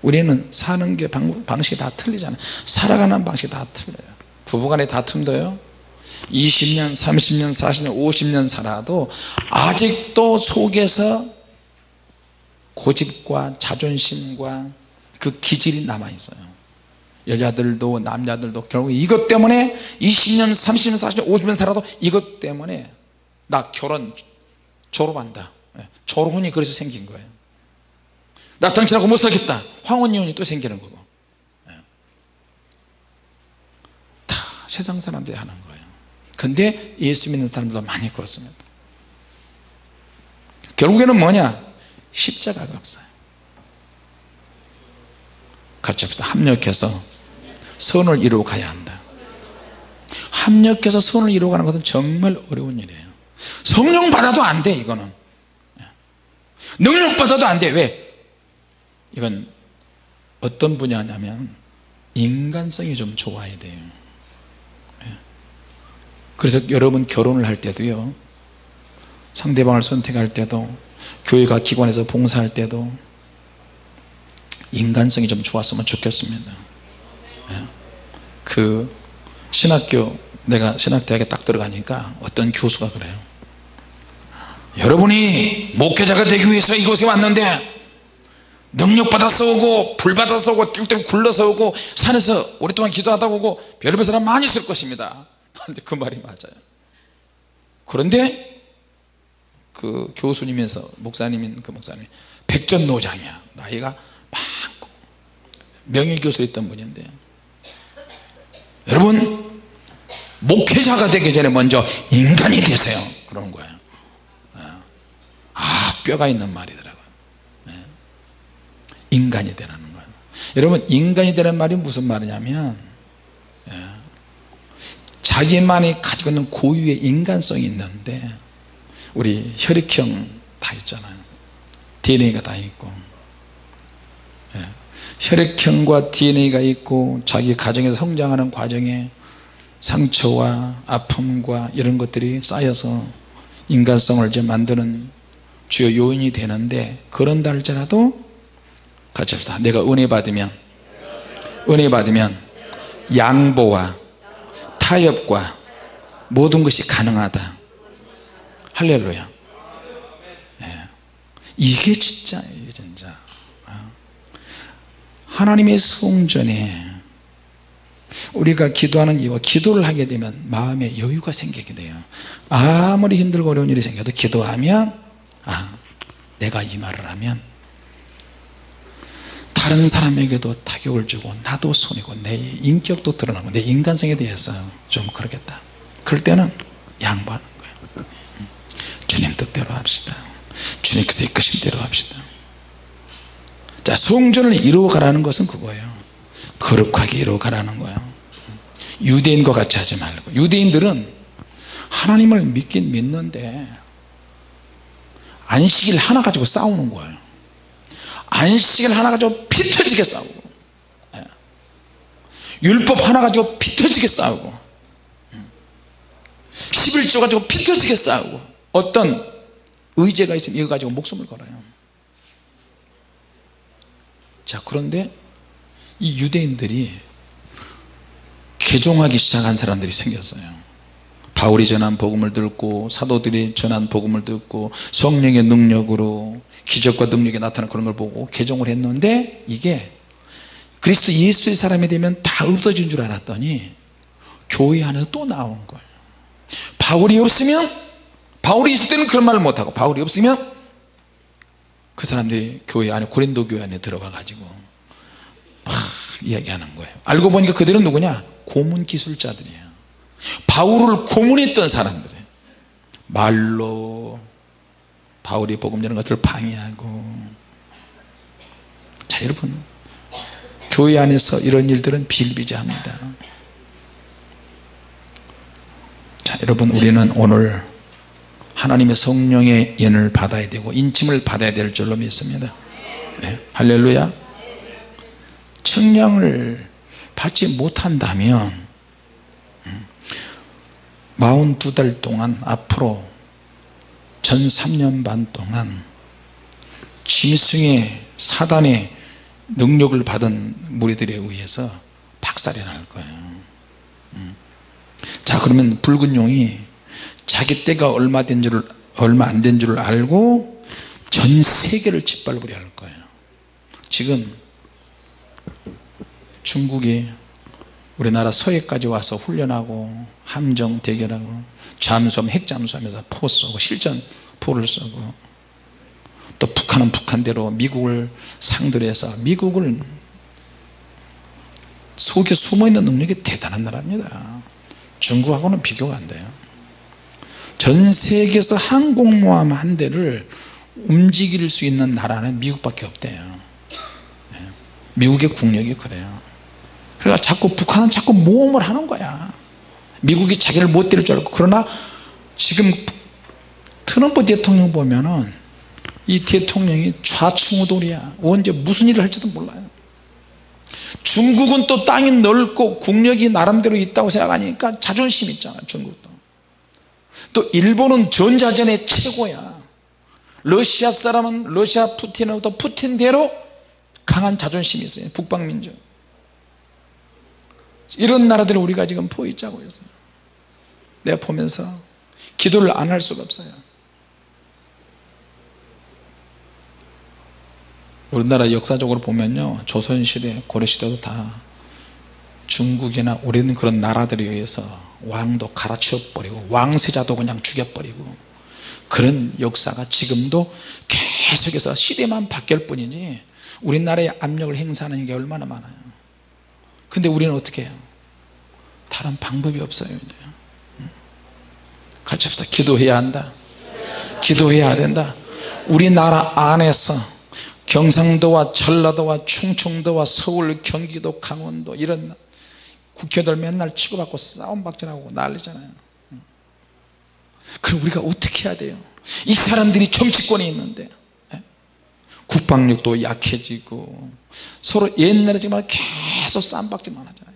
우리는 사는 게 방식이 다 틀리잖아요. 살아가는 방식이 다 틀려요. 부부간의 다툼도요 20년 30년 40년 50년 살아도 아직도 속에서 고집과 자존심과 그 기질이 남아있어요. 여자들도 남자들도 결국 이것 때문에 20년 30년 40년 50년 살아도 이것 때문에 나 결혼 졸업한다 졸혼이 그래서 생긴 거예요. 나 당신하고 못 살겠다 황혼이혼이 또 생기는 거고 다 세상 사람들이 하는 거예요. 근데 예수 믿는 사람들도 많이 그렇습니다. 결국에는 뭐냐? 십자가가 없어요. 같이 합시다. 합력해서 선을 이루어 가야 한다. 합력해서 선을 이루어 가는 것은 정말 어려운 일이에요. 성령 받아도 안 돼. 이거는 능력 받아도 안 돼. 왜? 이건 어떤 분야냐면 인간성이 좀 좋아야 돼요. 그래서 여러분 결혼을 할 때도요, 상대방을 선택할 때도, 교회가 기관에서 봉사할 때도 인간성이 좀 좋았으면 좋겠습니다. 그 신학교, 내가 신학대학에 딱 들어가니까 어떤 교수가 그래요. 여러분이 목회자가 되기 위해서 이곳에 왔는데 능력 받아서 오고 불 받아서 오고 뛸때 굴러서 오고 산에서 오랫동안 기도하다 오고 별의별 사람 많이 있을 것입니다. 그런데 그 말이 맞아요. 그런데 그 교수님에서 목사님인 그 목사님이 백전노장이야. 나이가 많고 명예교수였던 분인데, 여러분 목회자가 되기 전에 먼저 인간이 되세요 그러는 거예요. 뼈가 있는 말이더라고요. 인간이 되라는 거예요. 여러분 인간이 되는 말이 무슨 말이냐면, 자기만이 가지고 있는 고유의 인간성이 있는데, 우리 혈액형 다 있잖아요. DNA가 다 있고, 혈액형과 DNA가 있고, 자기 가정에서 성장하는 과정에 상처와 아픔과 이런 것들이 쌓여서 인간성을 이제 만드는 주요 요인이 되는데, 그런다 할지라도 같이 합시다. 내가 은혜 받으면 양보와 타협과 모든 것이 가능하다. 할렐루야. 이게 진짜, 이게 진짜 하나님의 성전에 우리가 기도하는 이유가, 기도를 하게 되면 마음에 여유가 생기게 돼요. 아무리 힘들고 어려운 일이 생겨도 기도하면, 내가 이 말을 하면 다른 사람에게도 타격을 주고 나도 손이고 내 인격도 드러나고 내 인간성에 대해서 좀 그러겠다. 그럴 때는 양보하는 거예요. 주님 뜻대로 합시다. 주님께서 이끄신 대로 합시다. 자, 성전을 이루어가라는 것은 그거예요. 거룩하게 이루어가라는 거예요. 유대인과 같이 하지 말고. 유대인들은 하나님을 믿긴 믿는데 안식일 하나 가지고 싸우는 거예요. 안식일 하나 가지고 피 터지게 싸우고, 율법 하나 가지고 피 터지게 싸우고, 11조 가지고 피 터지게 싸우고, 어떤 의제가 있으면 이거 가지고 목숨을 걸어요. 자, 그런데 이 유대인들이 개종하기 시작한 사람들이 생겼어요. 바울이 전한 복음을 듣고, 사도들이 전한 복음을 듣고, 성령의 능력으로 기적과 능력이 나타나는 그런 걸 보고 개종을 했는데, 이게 그리스도 예수의 사람이 되면 다 없어진 줄 알았더니 교회 안에서 또 나온 거예요. 바울이 없으면, 바울이 있을 때는 그런 말을 못하고, 바울이 없으면 그 사람들이 교회 안에, 고린도 교회 안에 들어가 가지고 막 이야기하는 거예요. 알고 보니까 그들은 누구냐? 고문 기술자들이에요. 바울을 고문했던 사람들이에요. 말로 바울이 복음 전하는 것을 방해하고. 자, 여러분 교회 안에서 이런 일들은 비일비재합니다. 자, 여러분 우리는 오늘 하나님의 성령의 연을 받아야 되고 인침을 받아야 될 줄로 믿습니다. 네, 할렐루야. 청량을 받지 못한다면 42달 동안, 앞으로 전 3년 반 동안 짐승의 사단의 능력을 받은 무리들에 의해서 박살이 날 거예요. 자, 그러면 붉은 용이 자기 때가 얼마 안 된 줄 알고 전 세계를 짓밟으려 할 거예요. 지금 중국이 우리나라 서해까지 와서 훈련하고 함정 대결하고 잠수하면 핵잠수하면서 포 쏘고 실전 포를 쏘고, 또 북한은 북한대로 미국을 상대로 해서 미국을 속에 숨어있는 능력이 대단한 나라입니다. 중국하고는 비교가 안 돼요. 전 세계에서 항공모함 한 대를 움직일 수 있는 나라는 미국밖에 없대요. 미국의 국력이 그래요. 그러니까 자꾸 북한은 자꾸 모험을 하는 거야. 미국이 자기를 못 때릴 줄 알고. 그러나 지금 트럼프 대통령 보면은 이 대통령이 좌충우돌이야. 언제 무슨 일을 할지도 몰라요. 중국은 또 땅이 넓고 국력이 나름대로 있다고 생각하니까 자존심 있잖아. 중국도. 또 일본은 전자전의 최고야. 러시아 사람은 러시아 푸틴은 또 푸틴대로 강한 자존심이 있어요. 북방민족. 이런 나라들을 우리가 지금 포위하고 있어요. 내가 보면서 기도를 안 할 수가 없어요. 우리나라 역사적으로 보면요, 조선시대 고려시대도 다 중국이나 오래된 그런 나라들에 의해서 왕도 갈아치워버리고 왕세자도 그냥 죽여버리고 그런 역사가 지금도 계속해서 시대만 바뀔 뿐이지 우리나라에 압력을 행사하는 게 얼마나 많아요. 근데 우리는 어떻게 해요? 다른 방법이 없어요. 이제 같이 합시다. 기도해야 한다. 기도해야 된다. 우리나라 안에서 경상도와 전라도와 충청도와 서울, 경기도, 강원도 이런 국회의원들 맨날 치고받고 싸움박질하고 난리잖아요. 그럼 우리가 어떻게 해야 돼요? 이 사람들이 정치권에 있는데 국방력도 약해지고 서로 옛날에 정말 계속 싸움박질만 하잖아요.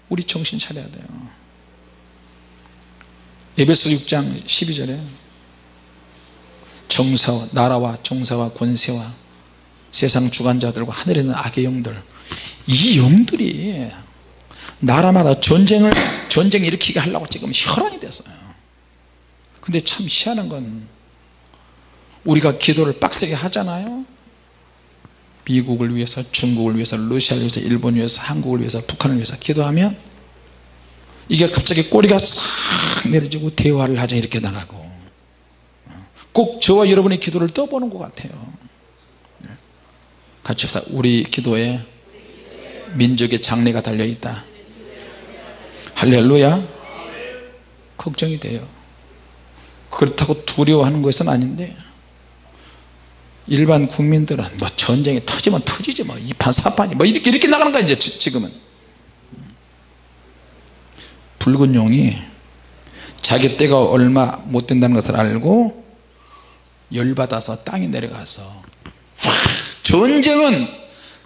우리 정신 차려야 돼요. 에베소 6장 12절에 정사와 나라와 정사와 권세와 세상 주관자들과 하늘에 있는 악의 영들, 이 영들이 나라마다 전쟁 일으키게 하려고 지금 혈안이 됐어요. 근데 참 희한한 건 우리가 기도를 빡세게 하잖아요. 미국을 위해서, 중국을 위해서, 러시아를 위해서, 일본을 위해서, 한국을 위해서, 북한을 위해서 기도하면 이게 갑자기 꼬리가 싹 내려지고 대화를 하자 이렇게 나가고, 꼭 저와 여러분의 기도를 떠보는 것 같아요. 같이 합시다. 우리 기도에 민족의 장래가 달려있다. 할렐루야. 걱정이 돼요. 그렇다고 두려워하는 것은 아닌데 일반 국민들은 뭐 전쟁이 터지면 터지지 뭐 2판 4판이 뭐 이렇게 나가는 거야. 이제 지금은 붉은 용이 자기 때가 얼마 못 된다는 것을 알고 열받아서 땅에 내려가서 전쟁은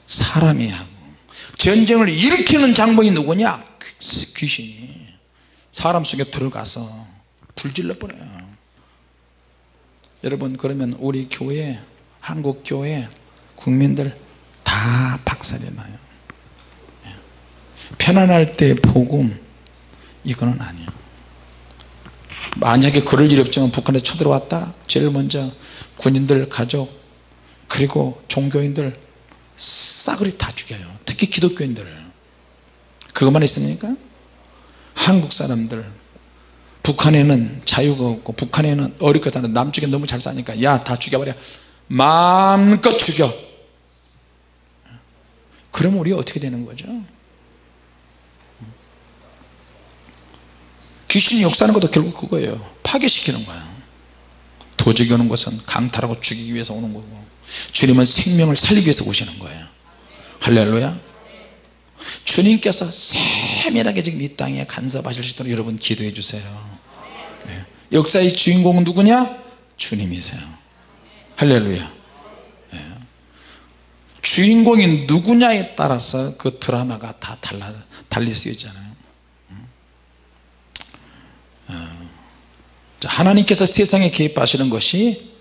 사람이 하고 전쟁을 일으키는 장본이 누구냐? 귀신이 사람 속에 들어가서 불질러 버려요. 여러분, 그러면 우리 교회, 한국 교회 국민들 다 박살이 나요. 편안할 때 복음, 이거는 아니에요. 만약에 그럴 일이 없지만 북한에서 쳐들어왔다, 제일 먼저 군인들, 가족, 그리고 종교인들 싸그리 다 죽여요. 특히 기독교인들을. 그것만 있습니까? 한국 사람들, 북한에는 자유가 없고 북한에는 어렵게 사는데 남쪽에 너무 잘 사니까 야, 다 죽여버려. 마음껏 죽여. 그러면 우리가 어떻게 되는 거죠? 귀신이 역사하는 것도 결국 그거예요. 파괴시키는 거예요. 도적이 오는 것은 강탈하고 죽이기 위해서 오는 거고, 주님은 생명을 살리기 위해서 오시는 거예요. 할렐루야. 주님께서 세밀하게 지금 이 땅에 간섭하실 수 있도록 여러분 기도해 주세요. 네. 역사의 주인공은 누구냐? 주님이세요. 할렐루야. 네. 주인공이 누구냐에 따라서 그 드라마가 다 달리 쓰여지잖아요. 하나님께서 세상에 개입하시는 것이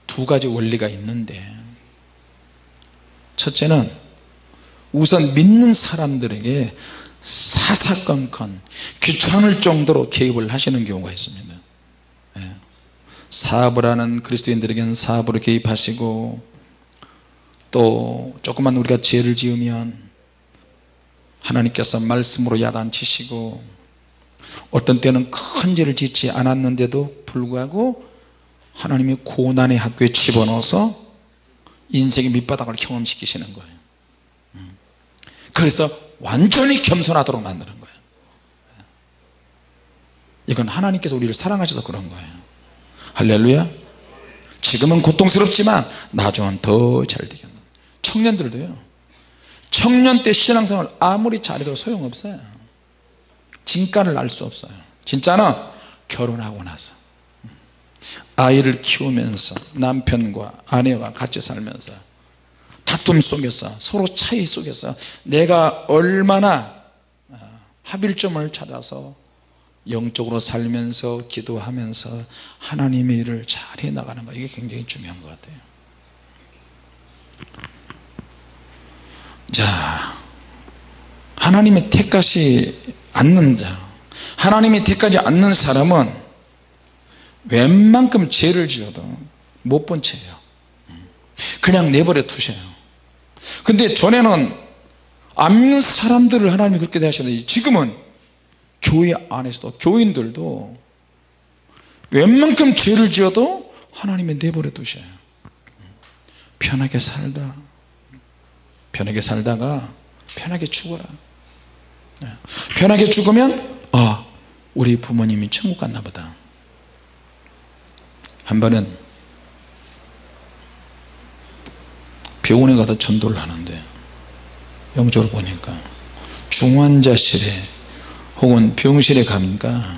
두 가지 원리가 있는데, 첫째는 우선 믿는 사람들에게 사사건건 귀찮을 정도로 개입을 하시는 경우가 있습니다. 사업을 하는 그리스도인들에게는 사업으로 개입하시고, 또 조금만 우리가 죄를 지으면 하나님께서 말씀으로 야단치시고, 어떤 때는 큰 죄를 짓지 않았는데도 불구하고 하나님이 고난의 학교에 집어넣어서 인생의 밑바닥을 경험시키시는 거예요. 그래서 완전히 겸손하도록 만드는 거예요. 이건 하나님께서 우리를 사랑하셔서 그런 거예요. 할렐루야. 지금은 고통스럽지만 나중은 더 잘 되겠네. 청년들도요, 청년 때 신앙생활 아무리 잘해도 소용없어요. 진가를 알 수 없어요. 진짜는 결혼하고 나서 아이를 키우면서 남편과 아내와 같이 살면서 다툼 속에서 서로 차이 속에서 내가 얼마나 합일점을 찾아서 영적으로 살면서 기도하면서 하나님의 일을 잘 해나가는 거, 이게 굉장히 중요한 것 같아요. 자, 하나님의 택하지 않는 자, 하나님이 택하지 않는 사람은 웬만큼 죄를 지어도 못 본 채예요. 그냥 내버려 두셔요. 근데 전에는 안 믿는 사람들을 하나님이 그렇게 대하셨는데 지금은 교회 안에서도 교인들도 웬만큼 죄를 지어도 하나님이 내버려 두셔요. 편하게 살다, 편하게 살다가 편하게 죽어라. 편하게 죽으면 우리 부모님이 천국 갔나 보다. 한 번은 병원에 가서 전도를 하는데 영적으로 보니까 중환자실에 혹은 병실에 가니까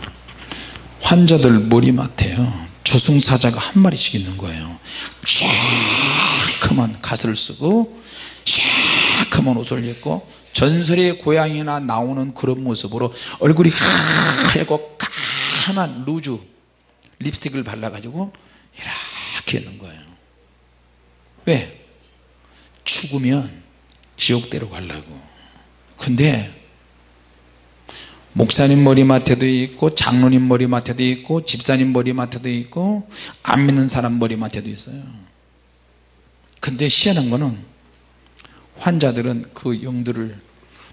환자들 머리맡에요, 저승사자가 한 마리씩 있는 거예요. 시커먼 갓을 쓰고 시커먼 옷을 입고 전설의 고양이나 나오는 그런 모습으로 얼굴이 하얗고 까만 루즈 립스틱을 발라가지고 이렇게 있는 거예요. 왜? 죽으면 지옥대로 가려고. 근데 목사님 머리맡에도 있고 장로님 머리맡에도 있고 집사님 머리맡에도 있고 안 믿는 사람 머리맡에도 있어요. 근데 희한한 거는 환자들은 그 영들을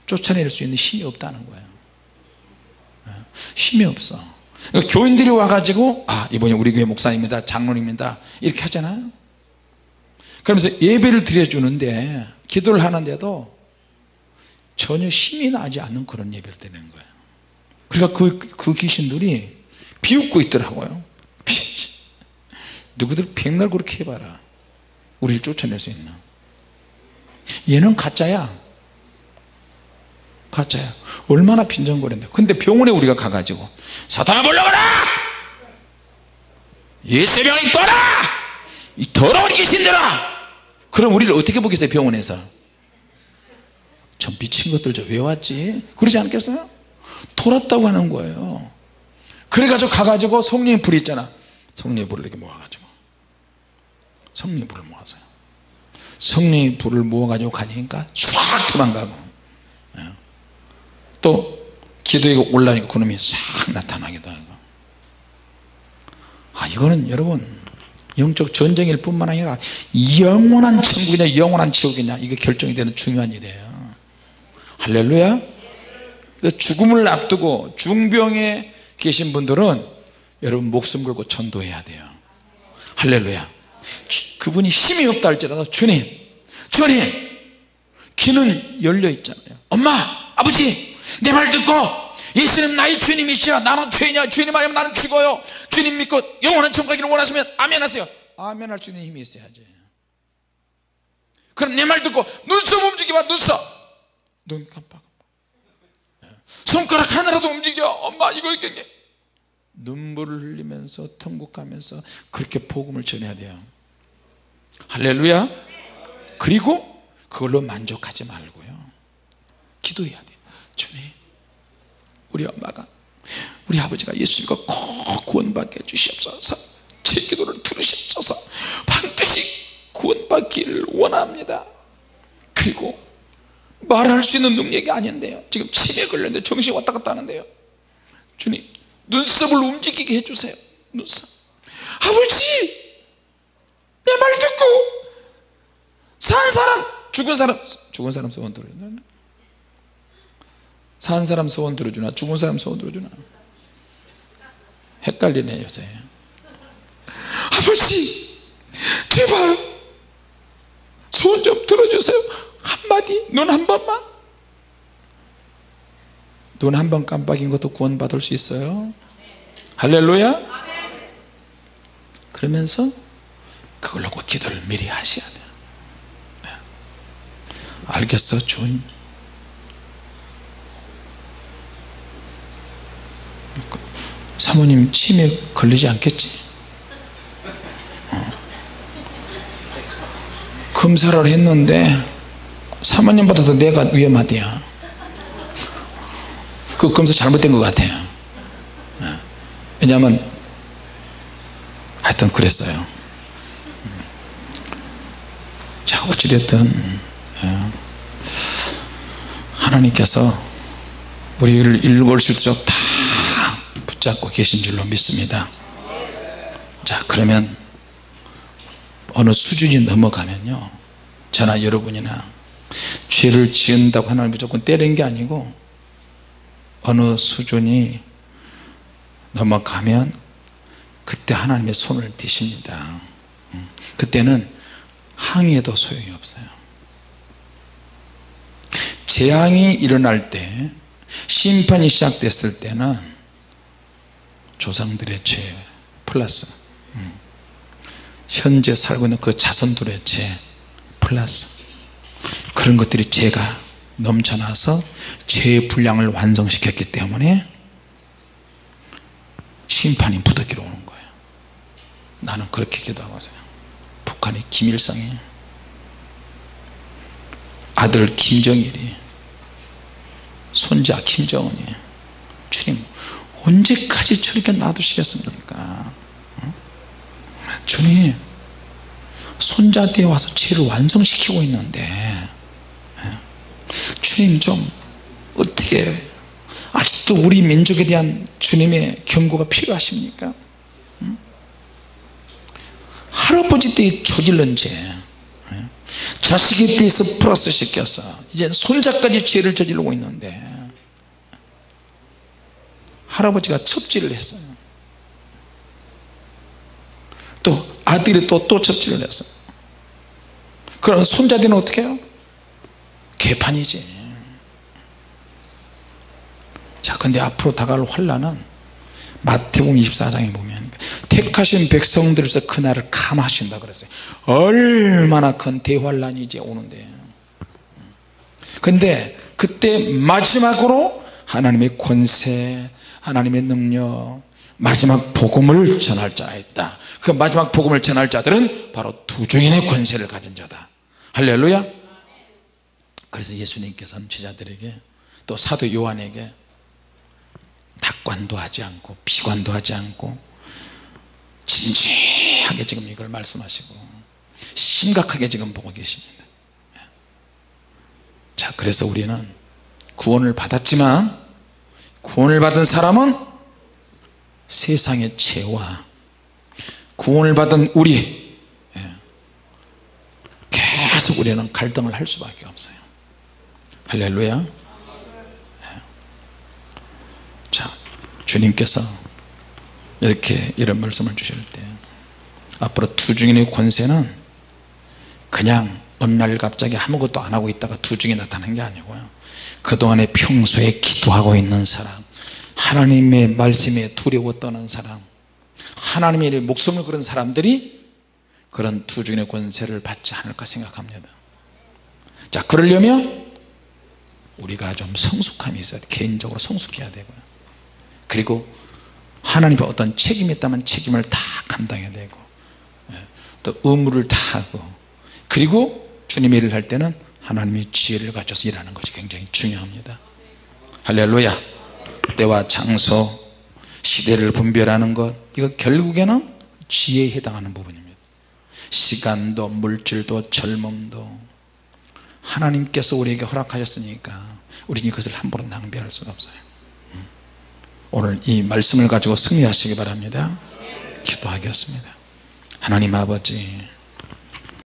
쫓아낼 수 있는 힘이 없다는 거예요. 힘이 없어. 그러니까 교인들이 와가지고 이번에 우리 교회 목사님입니다, 장로님입니다 이렇게 하잖아요. 그러면서 예배를 드려주는데 기도를 하는데도 전혀 힘이 나지 않는 그런 예배를 드리는 거예요. 그러니까 그 귀신들이 비웃고 있더라고요. 누구들 백날 그렇게 해봐라, 우리를 쫓아낼 수 있나. 얘는 가짜야, 가짜야. 얼마나 빈정거린다. 근데 병원에 우리가 가가지고 사탄아 물러가라, 예수병이 떠라, 이 더러운 귀신들아. 그럼 우리를 어떻게 보겠어요? 병원에서 저 미친 것들 저 왜 왔지 그러지 않겠어요? 돌았다고 하는 거예요. 그래가지고 가가지고 성령의 불이 있잖아, 성령의 불을 이렇게 모아가지고 성령의 불을 모아서요, 성령의 불을 모아가지고 가니까 쫙 도망가고, 또 기도에 올라오니까 그놈이 싹 나타나기도 하고. 이거는 여러분 영적 전쟁일 뿐만 아니라 영원한 천국이냐 영원한 지옥이냐 이게 결정이 되는 중요한 일이에요. 할렐루야. 죽음을 앞두고 중병에 계신 분들은 여러분 목숨 걸고 전도해야 돼요. 할렐루야. 그분이 힘이 없다 할지라도 주님 귀는 열려 있잖아요. 엄마 아버지 내 말 듣고 예수님 나의 주님이시여, 나는 죄인이야, 주님 아니면 나는 죽어요, 주님 믿고 영원한 천국 가기를 원하시면 아멘 하세요. 아멘 할 수 있는 힘이 있어야지. 그럼 내 말 듣고 눈썹 움직여봐, 눈 깜빡, 손가락 하나라도 움직여, 엄마 이거 이렇게 눈물을 흘리면서 통곡 가면서 그렇게 복음을 전해야 돼요. 할렐루야. 그리고 그걸로 만족하지 말고요, 기도해야 돼요. 주님, 우리 엄마가, 우리 아버지가 예수님과 꼭 구원받게 해주시옵소서, 제 기도를 들으시옵소서, 반드시 구원받기를 원합니다. 그리고 말할 수 있는 능력이 아닌데요, 지금 치매에 걸렸는데 정신이 왔다 갔다 하는데요, 주님 눈썹을 움직이게 해주세요. 눈썹. 아버지 내 말 듣고 산 사람 죽은 사람 소원 들어주나, 산 사람 소원 들어주나 죽은 사람 소원 들어주나 헷갈리네 요새. 아버지 제발 소원 좀 들어주세요. 한마디, 눈 한 번만. 눈 한 번 깜빡인 것도 구원받을 수 있어요. 할렐루야. 그러면서 그걸 놓고 기도를 미리 하셔야 돼요. 네. 알겠어 주님? 사모님 치매 걸리지 않겠지? 검사를 했는데 사모님보다도 내가 위험하대요. 그 검사 잘못된 것 같아요. 왜냐하면 하여튼 그랬어요. 자 어찌됐든 하나님께서 우리를 일골실족 다 붙잡고 계신 줄로 믿습니다. 자 그러면 어느 수준이 넘어가면요, 저나 여러분이나 죄를 지은다고 하나님 무조건 때리는 게 아니고 어느 수준이 넘어가면 그때 하나님의 손을 대십니다. 그때는 항의해도 소용이 없어요. 재앙이 일어날 때, 심판이 시작됐을 때는 조상들의 죄 플러스 현재 살고 있는 그 자손들의 죄 플러스 그런 것들이 죄가 넘쳐나서 죄의 분량을 완성시켰기 때문에 심판이 부득이로 오는 거예요. 나는 그렇게 기도하고 있어요. 북한이 김일성이, 아들 김정일이, 손자 김정은이, 주님 언제까지 저렇게 놔두시겠습니까? 주님 손자한테 와서 죄를 완성시키고 있는데 주님 좀 어떻게 아직도 우리 민족에 대한 주님의 경고가 필요하십니까? 할아버지 때 저질른 죄 자식에 대해서 플러스 시켜서 이제 손자까지 죄를 저지르고 있는데 할아버지가 첩질을 했어요. 또 아들이 또 첩질을 했어요. 그럼 손자들은 어떻게 해요? 개판이지. 자 근데 앞으로 다가올 환난은 마태복음 24장에 보면 택하신 백성들에서 그날을 감하신다 그랬어요. 얼마나 큰 대환란이 이제 오는데, 근데 그때 마지막으로 하나님의 권세, 하나님의 능력, 마지막 복음을 전할 자가 있다. 그 마지막 복음을 전할 자들은 바로 두 증인의 권세를 가진 자다. 할렐루야. 그래서 예수님께서는 제자들에게 또 사도 요한에게 낙관도 하지 않고 비관도 하지 않고 진지하게 지금 이걸 말씀하시고 심각하게 지금 보고 계십니다. 자 그래서 우리는 구원을 받았지만 구원을 받은 사람은 세상의 죄와 구원을 받은 우리 계속 우리는 갈등을 할 수밖에 없어요. 할렐루야. 자 주님께서 이렇게 이런 말씀을 주실 때 앞으로 두 증인의 권세는 그냥 어느 날 갑자기 아무것도 안 하고 있다가 두 증인이 나타나는 게 아니고요, 그동안에 평소에 기도하고 있는 사람, 하나님의 말씀에 두려워 떠는 사람, 하나님의 목숨을 걸은 사람들이 그런 두 증인의 권세를 받지 않을까 생각합니다. 자 그러려면 우리가 좀 성숙함이 있어야 돼. 개인적으로 성숙해야 되고요, 그리고 하나님의 어떤 책임이 있다면 책임을 다 감당해야 되고 또 의무를 다 하고, 그리고 주님의 일을 할 때는 하나님의 지혜를 갖춰서 일하는 것이 굉장히 중요합니다. 할렐루야. 때와 장소, 시대를 분별하는 것, 이거 결국에는 지혜에 해당하는 부분입니다. 시간도 물질도 젊음도 하나님께서 우리에게 허락하셨으니까 우리는 이것을 함부로 낭비할 수가 없어요. 오늘 이 말씀을 가지고 승리하시기 바랍니다. 기도하겠습니다. 하나님 아버지,